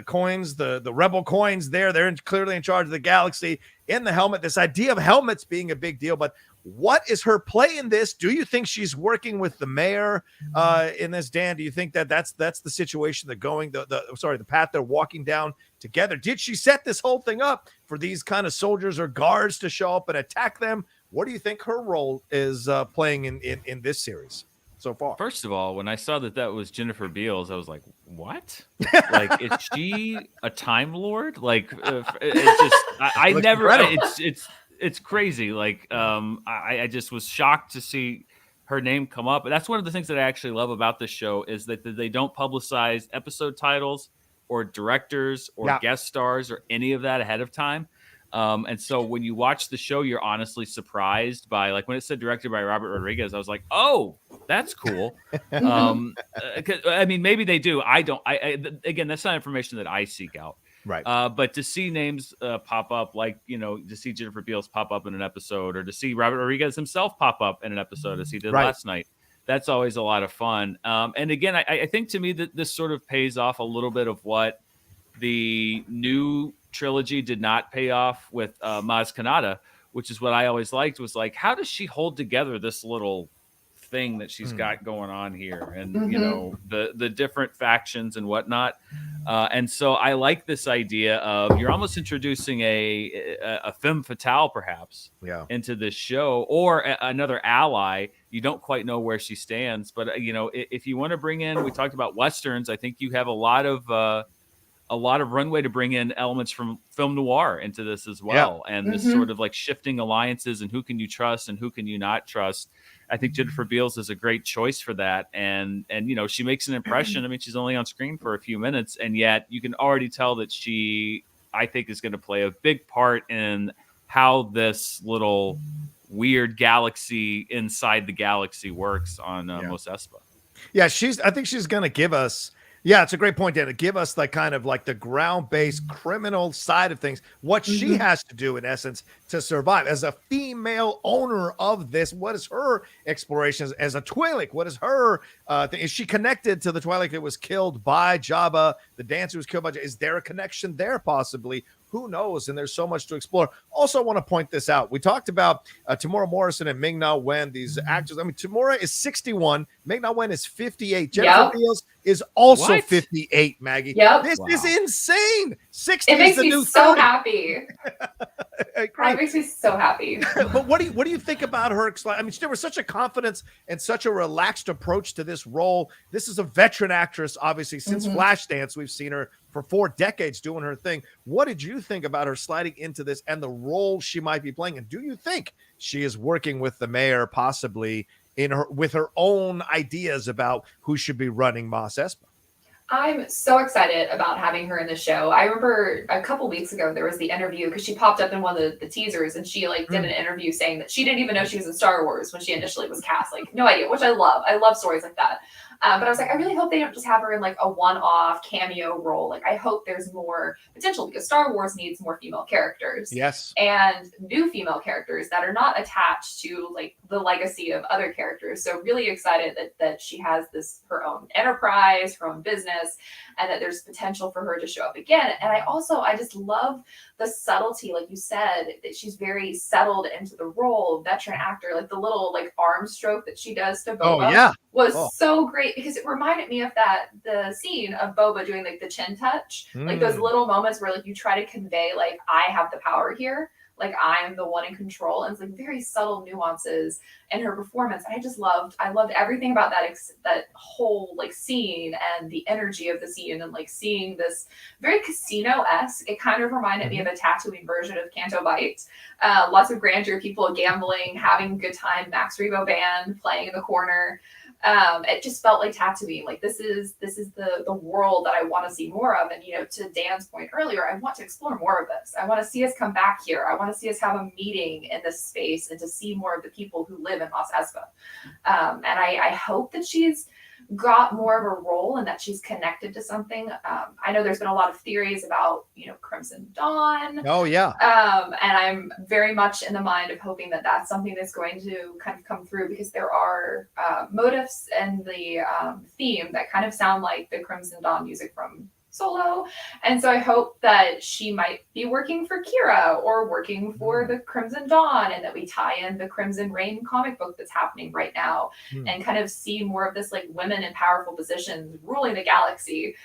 S1: coins, the rebel coins there. They're clearly in charge of the galaxy in the helmet. This idea of helmets being a big deal, but what is her play in this? Do you think she's working with the mayor in this, Dan? Do you think that's the situation they're going the path they're walking down together? Did she set this whole thing up for these kind of soldiers or guards to show up and attack them? What do you think her role is playing in this series so far?
S3: First of all, when I saw that was Jennifer Beals, I was like, what? Like, is she a Time Lord? Like, it's just, I never, it's crazy. Like, I just was shocked to see her name come up. And that's one of the things that I actually love about this show is that they don't publicize episode titles or directors or guest stars or any of that ahead of time. And so when you watch the show, you're honestly surprised by, like, when it said directed by Robert Rodriguez, I was like, oh, that's cool. I mean, maybe they do. I don't. Again, that's not information that I seek out.
S1: Right.
S3: But to see names pop up, like, to see Jennifer Beals pop up in an episode, or to see Robert Rodriguez himself pop up in an episode as he did last night, that's always a lot of fun. And again, I think to me that this sort of pays off a little bit of what the new trilogy did not pay off with Maz Kanata, which is what I always liked, was like, how does she hold together this little thing that she's got going on here, and the different factions and whatnot, and so I like this idea of you're almost introducing a femme fatale perhaps into this show, or another ally. You don't quite know where she stands, but if you want to bring in, we talked about westerns, I think you have a lot of runway to bring in elements from film noir into this as well, and this sort of like shifting alliances and who can you trust and who can you not trust. I think Jennifer Beals is a great choice for that. And she makes an impression. I mean, she's only on screen for a few minutes, and yet you can already tell that she, I think, is going to play a big part in how this little weird galaxy inside the galaxy works on Mos Espa.
S1: Yeah, I think she's going to give us. Yeah, it's a great point, Dan, to give us like kind of like the ground-based criminal side of things, what she has to do in essence to survive as a female owner of this. What is her exploration as a Twi'lek? What is her thing? Is she connected to the Twi'lek that was killed by Jabba? The dancer was killed by Jabba. Is there a connection there possibly? Who knows? And there's so much to explore. Also, I want to point this out. We talked about Temuera Morrison and Ming-Na Wen, these actors. I mean, Temuera is 61. Ming-Na Wen is 58. Jennifer Beals is also 58, Maggie. This is insane. 60
S2: it makes
S1: is the
S2: me
S1: new
S2: so
S1: 30.
S2: happy. It makes me so happy.
S1: But what do you think about her? I mean, there was such a confidence and such a relaxed approach to this role. This is a veteran actress, obviously, since Flashdance. We've seen her for 4 decades doing her thing. What did you think about her sliding into this and the role she might be playing? And do you think she is working with the mayor possibly with her own ideas about who should be running Mos Espa?
S2: I'm so excited about having her in the show. I remember a couple weeks ago, there was the interview because she popped up in one of the teasers, and she did an interview saying that she didn't even know she was in Star Wars when she initially was cast. Like, no idea, which I love. I love stories like that. But I was like, I really hope they don't just have her in like a one-off cameo role. Like, I hope there's more potential because Star Wars needs more female characters.
S1: Yes.
S2: And new female characters that are not attached to like the legacy of other characters. So really excited that she has her own enterprise, her own business, and that there's potential for her to show up again. And I just love the subtlety, like you said, that she's very settled into the role, veteran actor, like the little like arm stroke that she does to Boba was so great because it reminded me of the scene of Boba doing like the chin touch, like those little moments where like you try to convey like I have the power here, like I am the one in control, and it's like very subtle nuances in her performance. And I loved everything about that whole like scene and the energy of the scene, and like seeing this very casino-esque. It kind of reminded me of a Tatooine version of Canto Bight. Lots of grandeur, people gambling, having a good time. Max Rebo band playing in the corner. It just felt like Tatooine. Like this is the world that I want to see more of. And to Dan's point earlier, I want to explore more of this. I want to see us come back here. I want to see us have a meeting in this space and to see more of the people who live in Mos Espa. And I hope that she's got more of a role and that she's connected to something. I know there's been a lot of theories about, Crimson Dawn.
S1: Oh, yeah.
S2: And I'm very much in the mind of hoping that that's something that's going to kind of come through, because there are motifs in the theme that kind of sound like the Crimson Dawn music from Solo. And so I hope that she might be working for Kira or working for the Crimson Dawn, and that we tie in the Crimson Reign comic book that's happening right now and kind of see more of this like women in powerful positions ruling the galaxy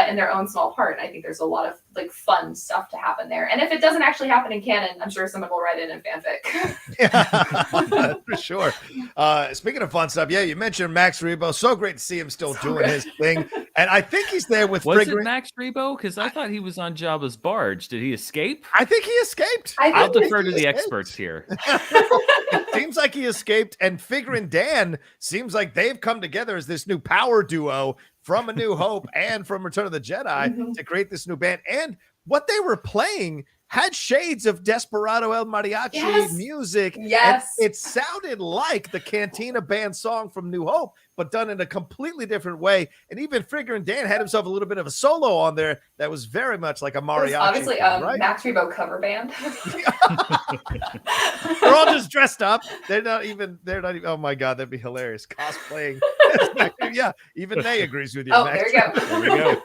S2: in their own small part. I think there's a lot of like fun stuff to happen there. And if it doesn't actually happen in canon, I'm sure someone will write it in fanfic.
S1: Yeah, for sure. Speaking of fun stuff, yeah, you mentioned Max Rebo. So great to see him still doing his thing. And I think he's there with
S3: Was it Max Rebo? Because I thought he was on Jabba's barge. Did he escape?
S1: I think he escaped.
S3: I'll defer to the experts here.
S1: It seems like he escaped, and Figure and Dan seems like they've come together as this new power duo from A New Hope and from Return of the Jedi to create this new band. And what they were playing had shades of Desperado El Mariachi music.
S2: Yes.
S1: And it sounded like the Cantina Band song from New Hope, but done in a completely different way. And even Figure and Dan had himself a little bit of a solo on there that was very much like a mariachi.
S2: Obviously,
S1: right?
S2: Max Rebo cover band.
S1: They're all just dressed up. They're not even, oh my God, that'd be hilarious. Cosplaying. Yeah, even Nay agrees with you.
S2: Oh,
S1: Max.
S2: there you go.
S3: There we go.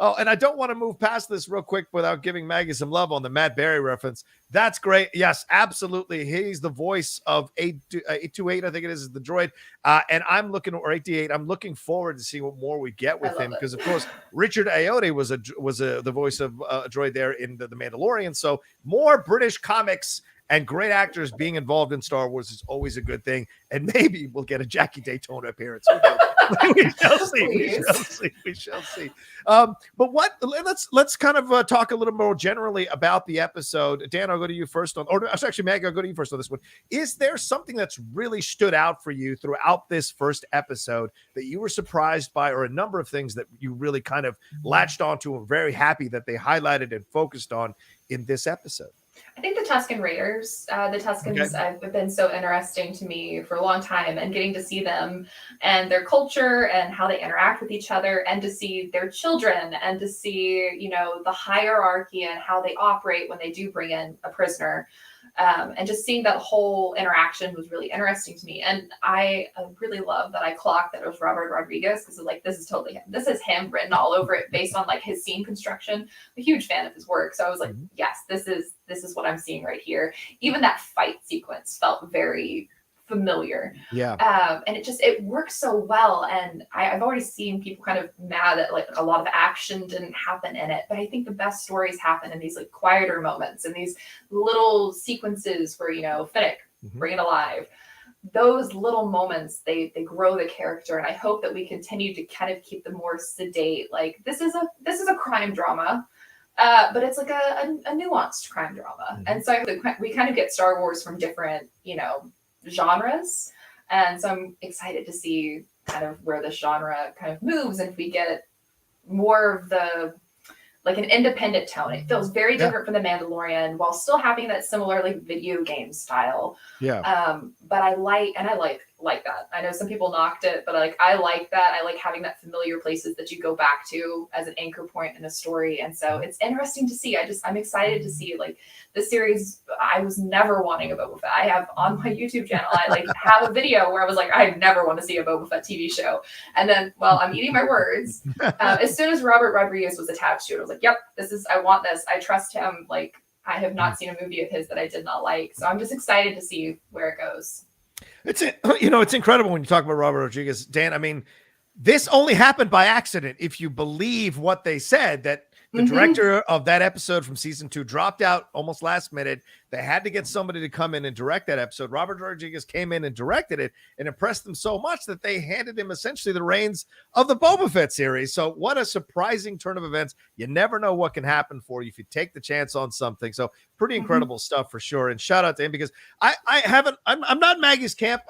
S1: Oh, and I don't want to move past this real quick without giving Maggie some love on the Matt Berry reference. That's great. Yes, absolutely. He's the voice of 828, I think it is the droid. And I'm looking, or 8D8, I'm looking forward to see what more we get with him. Because, of course, Richard Ayoade was the voice of a droid there in the Mandalorian. So more British comics and great actors being involved in Star Wars is always a good thing. And maybe we'll get a Jackie Daytona appearance. We shall see. We shall see. But let's kind of talk a little more generally about the episode. Dan, I'll go to you first actually, Maggie, I'll go to you first on this one. Is there something that's really stood out for you throughout this first episode that you were surprised by, or a number of things that you really kind of latched onto and were very happy that they highlighted and focused on in this episode?
S2: I think the Tuscan Raiders, the Tuscans have been so interesting to me for a long time, and getting to see them and their culture and how they interact with each other, and to see their children, and to see, the hierarchy and how they operate when they do bring in a prisoner. And just seeing that whole interaction was really interesting to me. And I really love that I clocked that it was Robert Rodriguez, because this is totally him. This is him written all over it based on like his scene construction. I'm a huge fan of his work. So I was like, yes, this is what I'm seeing right here. Even that fight sequence felt very familiar.
S1: Yeah.
S2: And it works so well. And I've already seen people kind of mad that like a lot of action didn't happen in it, but I think the best stories happen in these like quieter moments and these little sequences where, Fennec, bring it alive. Those little moments, they grow the character. And I hope that we continue to kind of keep the more sedate, like this is a crime drama. But it's like a nuanced crime drama. And so we kind of get Star Wars from different, genres. And so I'm excited to see kind of where this genre kind of moves, and if we get more of the like an independent tone. It feels very different from The Mandalorian while still having that similar like video game style.
S1: Yeah.
S2: But I like like that. I know some people knocked it, but I like that. I like having that familiar places that you go back to as an anchor point in a story. And so it's interesting to see. I'm excited to see like the series. I was never wanting a Boba Fett. I have on my YouTube channel, I like have a video where I was like, I never want to see a Boba Fett TV show. And then, well, I'm eating my words. As soon as Robert Rodriguez was attached to it, I was like, yep, I want this. I trust him. Like, I have not seen a movie of his that I did not like. So I'm just excited to see where it goes.
S1: It's incredible when you talk about Robert Rodriguez, Dan. I mean, this only happened by accident. If you believe what they said, that the director of that episode from season 2 dropped out almost last minute. They had to get somebody to come in and direct that episode. Robert Rodriguez came in and directed it and impressed them so much that they handed him essentially the reins of the Boba Fett series. So what a surprising turn of events. You never know what can happen for you if you take the chance on something. So pretty incredible stuff for sure. And shout out to him because I'm not Maggie's camp.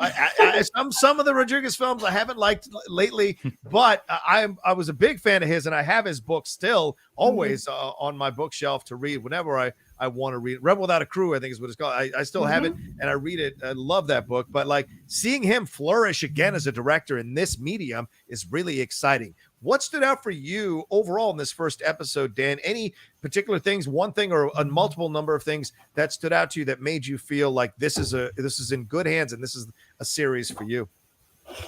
S1: Some of the Rodriguez films I haven't liked lately, but I was a big fan of his, and I have his book still always on my bookshelf to read whenever I want to read it. Rebel Without a Crew, I think is what it's called. I still have it and I read it. I love that book, but like seeing him flourish again as a director in this medium is really exciting. What stood out for you overall in this first episode, Dan? Any particular things, one thing or a multiple number of things that stood out to you that made you feel like this is in good hands and this is a series for you?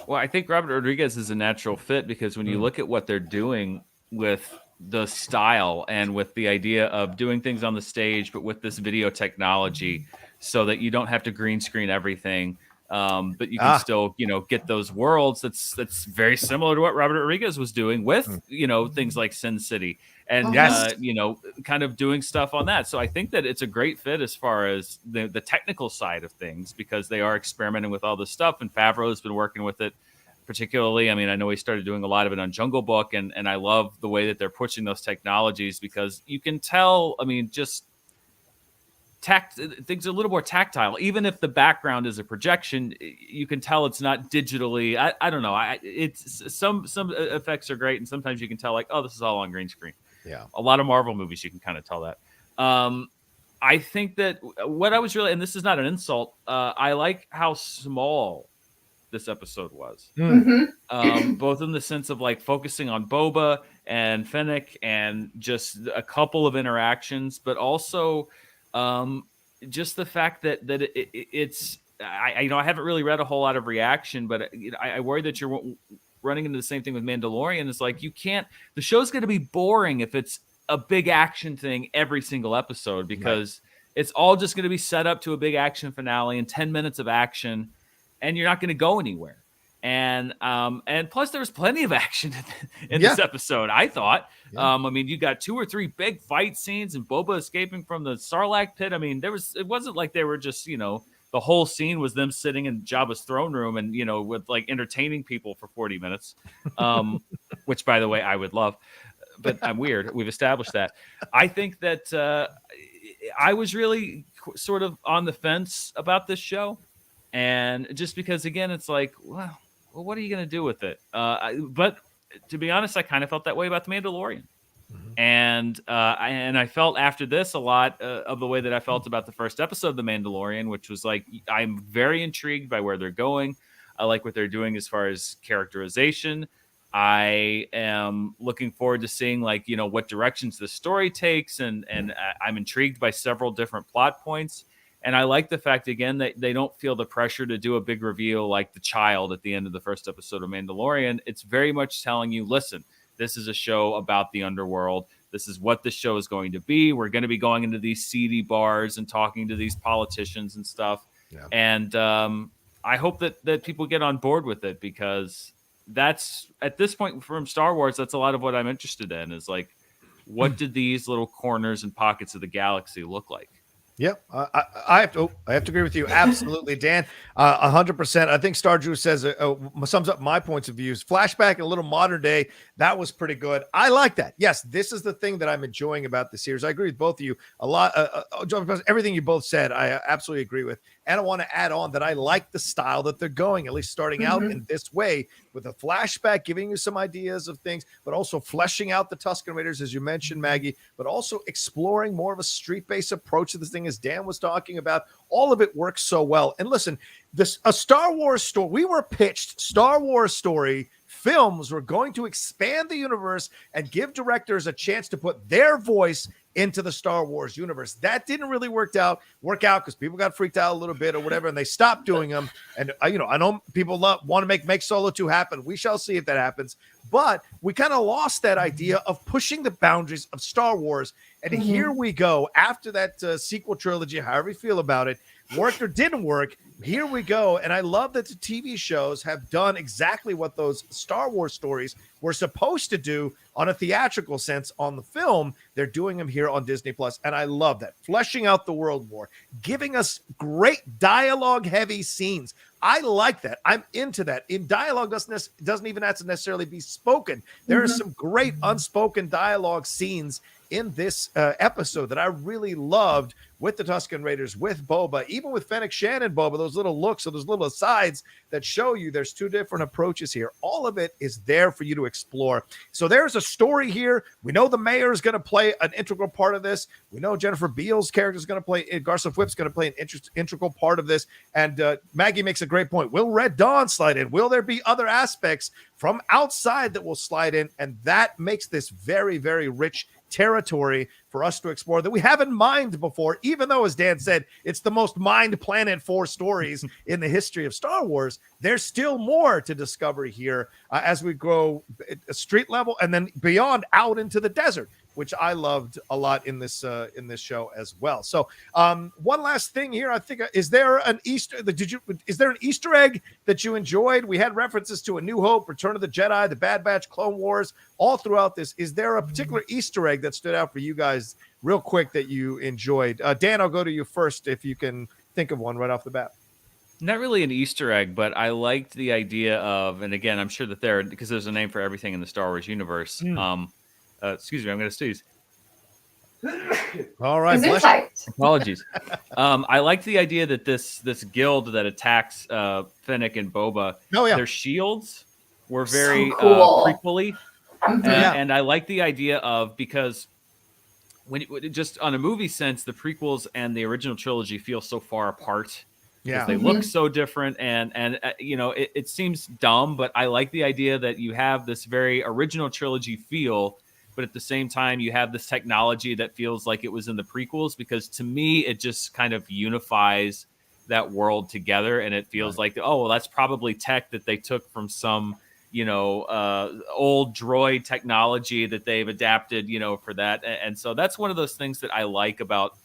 S3: Well, I think Robert Rodriguez is a natural fit because when you look at what they're doing with the style and with the idea of doing things on the stage, but with this video technology so that you don't have to green screen everything. But you can still, get those worlds. That's very similar to what Robert Rodriguez was doing with, things like Sin City and, kind of doing stuff on that. So I think that it's a great fit as far as the technical side of things, because they are experimenting with all this stuff, and Favreau has been working with it particularly. I mean, I know he started doing a lot of it on Jungle Book, and I love the way that they're pushing those technologies, because you can tell, I mean, just things are a little more tactile. Even if the background is a projection, you can tell it's not digitally. I don't know. It's some effects are great, and sometimes you can tell like, oh, this is all on green screen. Yeah, a lot of Marvel movies you can kind of tell that. I think that what I was really, and this is not an insult, I like how small this episode was, both in the sense of like focusing on Boba and Fennec and just a couple of interactions, but also just the fact that it's I haven't really read a whole lot of reaction, but I worry that you're running into the same thing with Mandalorian. It's like the show's going to be boring if it's a big action thing every single episode, because it's all just going to be set up to a big action finale and 10 minutes of action, and you're not going to go anywhere. And plus there was plenty of action in this episode, I thought. I mean, you got 2 or 3 big fight scenes and Boba escaping from the Sarlacc pit. I mean, it wasn't like they were just, the whole scene was them sitting in Jabba's throne room and, with like entertaining people for 40 minutes, which by the way, I would love, but I'm weird. We've established that. I think that I was really sort of on the fence about this show. And just because, again, it's like, well, what are you going to do with it? But to be honest, I kind of felt that way about The Mandalorian. And I felt after this a lot of the way that I felt about the first episode of The Mandalorian, which was like, I'm very intrigued by where they're going. I like what they're doing as far as characterization. I am looking forward to seeing what directions the story takes. And I'm intrigued by several different plot points. And I like the fact, again, that they don't feel the pressure to do a big reveal like the child at the end of the first episode of Mandalorian. It's very much telling you, listen, this is a show about the underworld. This is what this show is going to be. We're going to be going into these seedy bars and talking to these politicians and stuff. Yeah. And I hope that people get on board with it, because that's, at this point from Star Wars, that's a lot of what I'm interested in, is like, what did these little corners and pockets of the galaxy look like?
S1: Yep, I have to agree with you absolutely, Dan. 100%. I think Star Drew says sums up my points of views. Flashback and a little modern day, that was pretty good. I like that. Yes, this is the thing that I'm enjoying about the series. I agree with both of you a lot. Everything you both said, I absolutely agree with. And I want to add on that I like the style that they're going, at least starting out in this way, with a flashback, giving you some ideas of things, but also fleshing out the Tuscan Raiders, as you mentioned, Maggie, but also exploring more of a street-based approach to this thing, as Dan was talking about. All of it works so well. And listen, a Star Wars story, we were pitched Star Wars story films were going to expand the universe and give directors a chance to put their voice into the Star Wars universe. That didn't really work out because people got freaked out a little bit or whatever, and they stopped doing them. And I know people want to make Solo 2 happen. We shall see if that happens. But we kind of lost that idea of pushing the boundaries of Star Wars. And here we go after that sequel trilogy, however you feel about it, worked or didn't work. Here we go. And I love that the TV shows have done exactly what those Star Wars stories were supposed to do on a theatrical sense on the film. They're doing them here on Disney Plus. And I love that. Fleshing out the world more, giving us great dialogue heavy scenes. I like that. I'm into that. In dialogue doesn't even have to necessarily be spoken. There are some great unspoken dialogue scenes in this episode that I really loved with the Tuscan Raiders, with Boba, even with Fennec Shand and Boba, those little looks, so those little asides that show you there's two different approaches here. All of it is there for you to explore. So there's a story here. We know the mayor is going to play an integral part of this. We know Jennifer Beals' character is going to play, Garson Whip's going to play an integral part of this. And Maggie makes a great point. Will Red Dawn slide in? Will there be other aspects from outside that will slide in? And that makes this very, very rich territory for us to explore that we haven't mined before, even though, as Dan said, it's the most mined Planet 4 stories in the history of Star Wars. There's still more to discover here as we go street level and then beyond out into the desert, which I loved a lot in this show as well. So one last thing here, I think, is there an Easter egg that you enjoyed? We had references to A New Hope, Return of the Jedi, The Bad Batch, Clone Wars, all throughout this. Is there a particular Easter egg that stood out for you guys real quick that you enjoyed? Dan, I'll go to you first if you can think of one right off the bat.
S3: Not really an Easter egg, but I liked the idea of, and again, I'm sure that because there's a name for everything in the Star Wars universe. Excuse me, I'm going to sneeze.
S1: All right.
S3: Apologies. I like the idea that this guild that attacks Fennec and Boba, their shields were very prequel-y. And I like the idea of, because when just on a movie sense, the prequels and the original trilogy feel so far apart. Yeah, they look so different, and it seems dumb, but I like the idea that you have this very original trilogy feel, but at the same time you have this technology that feels like it was in the prequels, because to me it just kind of unifies that world together, and it feels like, oh, well, that's probably tech that they took from some old droid technology that they've adapted for that. And so that's one of those things that I like about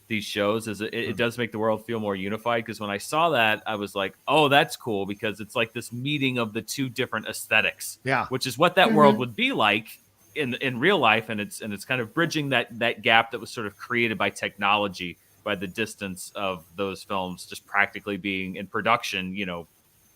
S3: these shows, is it does make the world feel more unified. Because when I saw that, I was like, oh, that's cool, because it's like this meeting of the two different aesthetics, which is what that world would be like in real life. And it's kind of bridging that gap that was sort of created by technology, by the distance of those films just practically being in production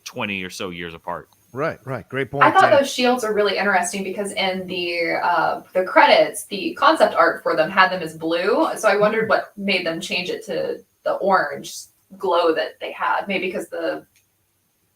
S3: 20 or so years apart.
S1: Right. Great point.
S2: I thought those shields are really interesting, because in the credits, the concept art for them had them as blue. So I wondered what made them change it to the orange glow that they had. Maybe because the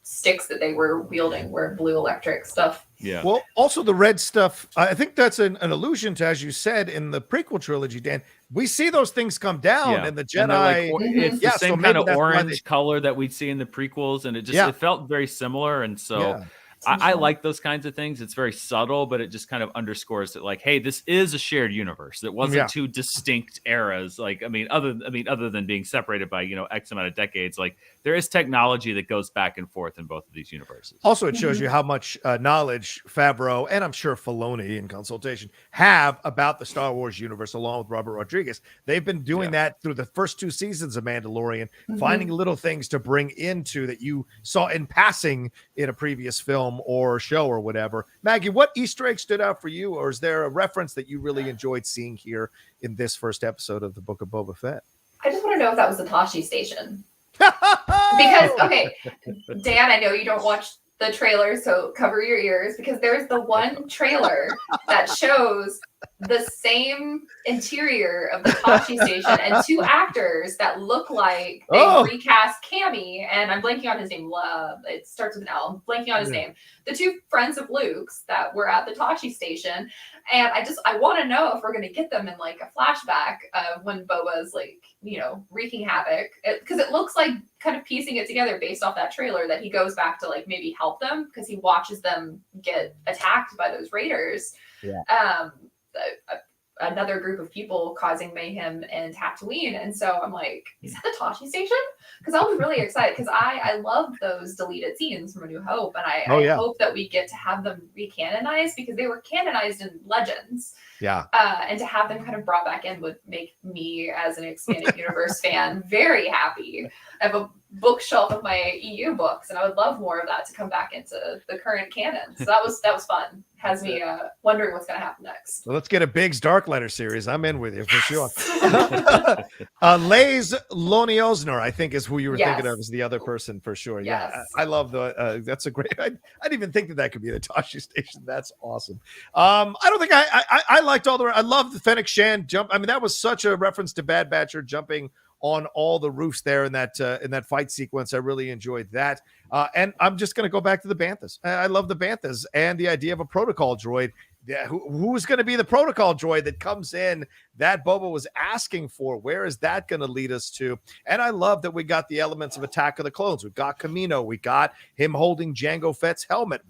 S2: sticks that they were wielding were blue electric stuff.
S3: Yeah.
S1: Well, also the red stuff, I think that's an allusion to, as you said, in the prequel trilogy, Dan, we see those things come down and the Jedi.
S3: It's the same kind of orange color that we'd see in the prequels. And it felt very similar. And so I like those kinds of things. It's very subtle, but it just kind of underscores that, like, hey, this is a shared universe. That wasn't two distinct eras. Like, other than being separated by, X amount of decades, like, there is technology that goes back and forth in both of these universes.
S1: Also, it shows you how much knowledge Favreau, and I'm sure Filoni in consultation, have about the Star Wars universe, along with Robert Rodriguez. They've been doing that through the first 2 seasons of Mandalorian, finding little things to bring into that you saw in passing in a previous film or show or whatever. Maggie, what Easter egg stood out for you, or is there a reference that you really enjoyed seeing here in this first episode of the Book of Boba Fett?
S2: I just want to know if that was the Tashi station. Because, okay, Dan, I know you don't watch the trailer, so cover your ears, because there's the one trailer that shows the same interior of the Tashi station and 2 actors that look like they recast Cammy, and I'm blanking on his name. It starts with an L. I'm blanking on his name. The 2 friends of Luke's that were at the Tashi station, and I want to know if we're going to get them in like a flashback of when Boba's like, wreaking havoc, because it looks like, kind of piecing it together based off that trailer, that he goes back to like maybe help them because he watches them get attacked by those raiders. Another group of people causing mayhem in Tatooine. And so I'm like, is that the Tashi station? Because I was really excited because I love those deleted scenes from A New Hope. And I hope that we get to have them recanonized because they were canonized in Legends.
S1: Yeah.
S2: And to have them kind of brought back in would make me, as an expanded universe fan, very happy. I have a bookshelf of my EU books, and I would love more of that to come back into the current canon. So that was fun. Has me wondering what's going to happen next.
S1: Well, let's get a Biggs Dark Letter series. I'm in with you for sure. Lays Loniosner, I think, is who you were thinking of as the other person for sure.
S2: Yes.
S1: Yeah, I love that's a great. I didn't even think that could be the Tashi station. That's awesome. I don't think I liked all the. I love the Fennec Shand jump. I mean, that was such a reference to Bad Batcher jumping on all the roofs there in that fight sequence. I really enjoyed that. And I'm just going to go back to the Banthas. I love the Banthas and the idea of a protocol droid. Yeah, who's going to be the protocol droid that comes in that Boba was asking for? Where is that going to lead us to? And I love that we got the elements of Attack of the Clones. We've got Kamino. We got him holding Jango Fett's helmet.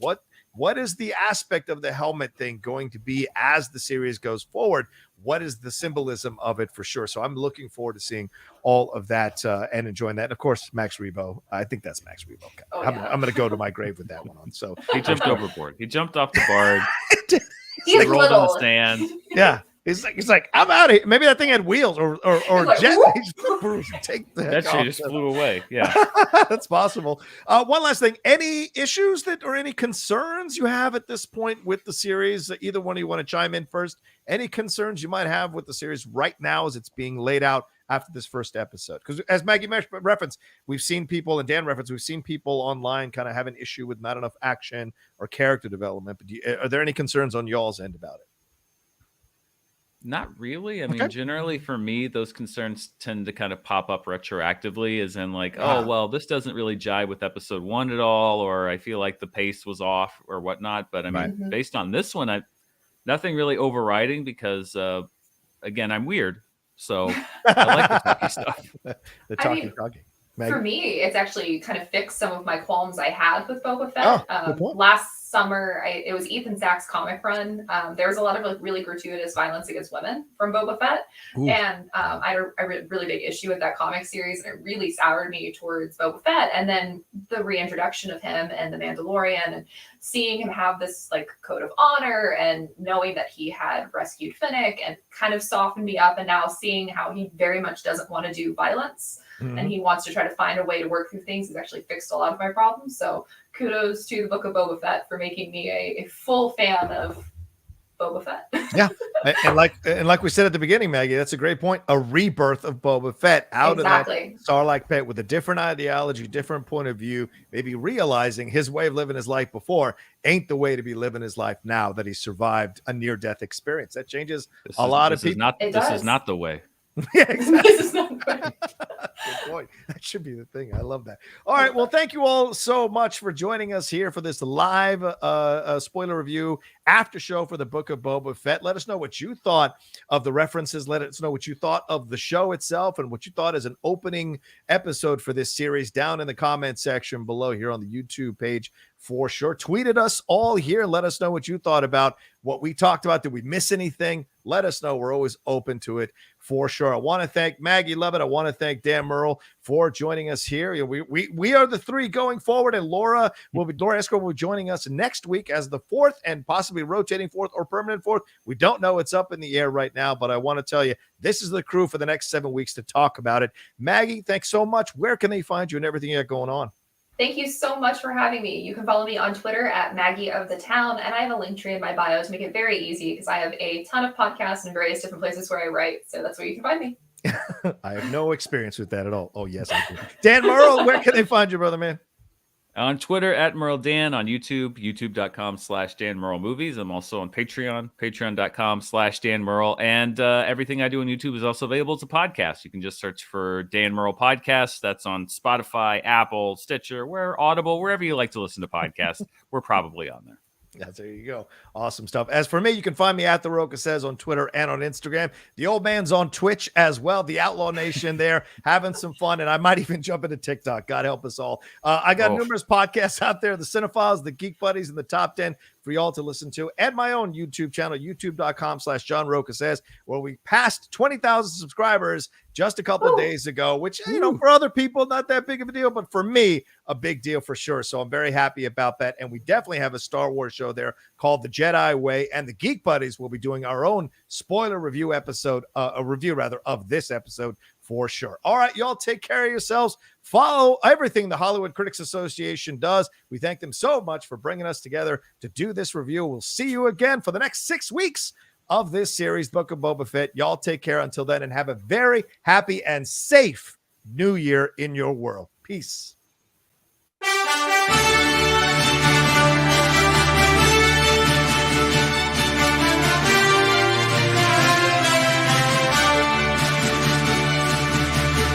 S1: What is the aspect of the helmet thing going to be as the series goes forward? What is the symbolism of it for sure? So I'm looking forward to seeing all of that and enjoying that. And of course, Max Rebo. I think that's Max Rebo. Okay. I'm going to go to my grave with that one on. So
S3: he jumped overboard. He jumped off the barge.
S2: He's
S3: rolled
S2: little.
S3: on the sand.
S1: Yeah. He's like, I'm out of here. Maybe that thing had wheels or
S2: like,
S1: jet. Take the heck
S3: that shit just flew away. Yeah.
S1: That's possible. One last thing. Any issues or any concerns you have at this point with the series? Either one of you want to chime in first? Any concerns you might have with the series right now as it's being laid out after this first episode? Because as Maggie referenced, we've seen people, and Dan referenced, we've seen people online kind of have an issue with not enough action or character development. But are there any concerns on y'all's end about it?
S3: Not really. I mean, generally for me, those concerns tend to kind of pop up retroactively, as in like, oh, well, this doesn't really jive with episode 1 at all, or I feel like the pace was off or whatnot. But I mean, based on this one, nothing really overriding because, again, I'm weird. So I like the talky stuff.
S1: The talky.
S2: For me, it's actually kind of fixed some of my qualms I had with Boba Fett. Last summer, it was Ethan Sack's comic run. There was a lot of like really gratuitous violence against women from Boba Fett. Ooh. And I had a really big issue with that comic series, and it really soured me towards Boba Fett. And then the reintroduction of him and The Mandalorian, and seeing him have this like code of honor, and knowing that he had rescued Fennec, and kind of softened me up. And now seeing how he very much doesn't want to do violence. And he wants to try to find a way to work through things. He's actually fixed a lot of my problems. So kudos to the Book of Boba Fett for making me a full fan of Boba Fett. Yeah.
S1: And like we said at the beginning, Maggie, that's a great point. A rebirth of Boba Fett out of that Sarlacc Pit with a different ideology, different point of view, maybe realizing his way of living his life before ain't the way to be living his life now that he survived a near-death experience. That changes a lot of people.
S3: This is not the way.
S1: Yeah, exactly.
S2: This is not good.
S1: Good point. That should be the thing. I love that. All right. Well, thank you all so much for joining us here for this live spoiler review after show for the Book of Boba Fett. Let us know what you thought of the references. Let us know what you thought of the show itself and what you thought as an opening episode for this series down in the comment section below here on the YouTube page. For sure. Tweet at us all here. Let us know what you thought about what we talked about. Did we miss anything? Let us know. We're always open to it for sure. I want to thank Maggie Lovitt. I want to thank Dan Merle for joining us here. We are the three going forward, and Laura Esco will be joining us next week as the fourth and possibly rotating fourth or permanent fourth. We don't know. It's up in the air right now, but I want to tell you, this is the crew for the next 7 weeks to talk about it. Maggie, thanks so much. Where can they find you and everything you got going on?
S2: Thank you so much for having me. You can follow me on Twitter at Maggie of the Town, and I have a link tree in my bio to make it very easy because I have a ton of podcasts in various different places where I write. So that's where you can find me.
S1: I have no experience with that at all. Oh, yes, I do. Dan Merle, where can they find you, brother man?
S3: On Twitter at Merle Dan, on YouTube, youtube.com/Dan Merle Movies. I'm also on Patreon, patreon.com/Dan Merle. And everything I do on YouTube is also available as a podcast. You can just search for Dan Merle Podcast. That's on Spotify, Apple, Stitcher, Audible, wherever you like to listen to podcasts. We're probably on there.
S1: Yeah, there you go. Awesome stuff. As for me, you can find me at The Roca Says on Twitter and on Instagram. The old man's on Twitch as well. The Outlaw Nation there, having some fun. And I might even jump into TikTok. God help us all. I got numerous podcasts out there, the Cinephiles, the Geek Buddies, and the Top 10 for y'all to listen to. And my own YouTube channel, youtube.com/John Roca Says, where we passed 20,000 subscribers just a couple of days ago, which, for other people, not that big of a deal, but for me, a big deal for sure. So I'm very happy about that. And we definitely have a Star Wars show there called The Jedi Way, and the Geek Buddies will be doing our own spoiler review episode, of this episode for sure. All right, y'all, take care of yourselves. Follow everything the Hollywood Critics Association does. We thank them so much for bringing us together to do this review. We'll see you again for the next 6 weeks of this series, Book of Boba Fett. Y'all take care until then, and have a very happy and safe new year in your world. Peace.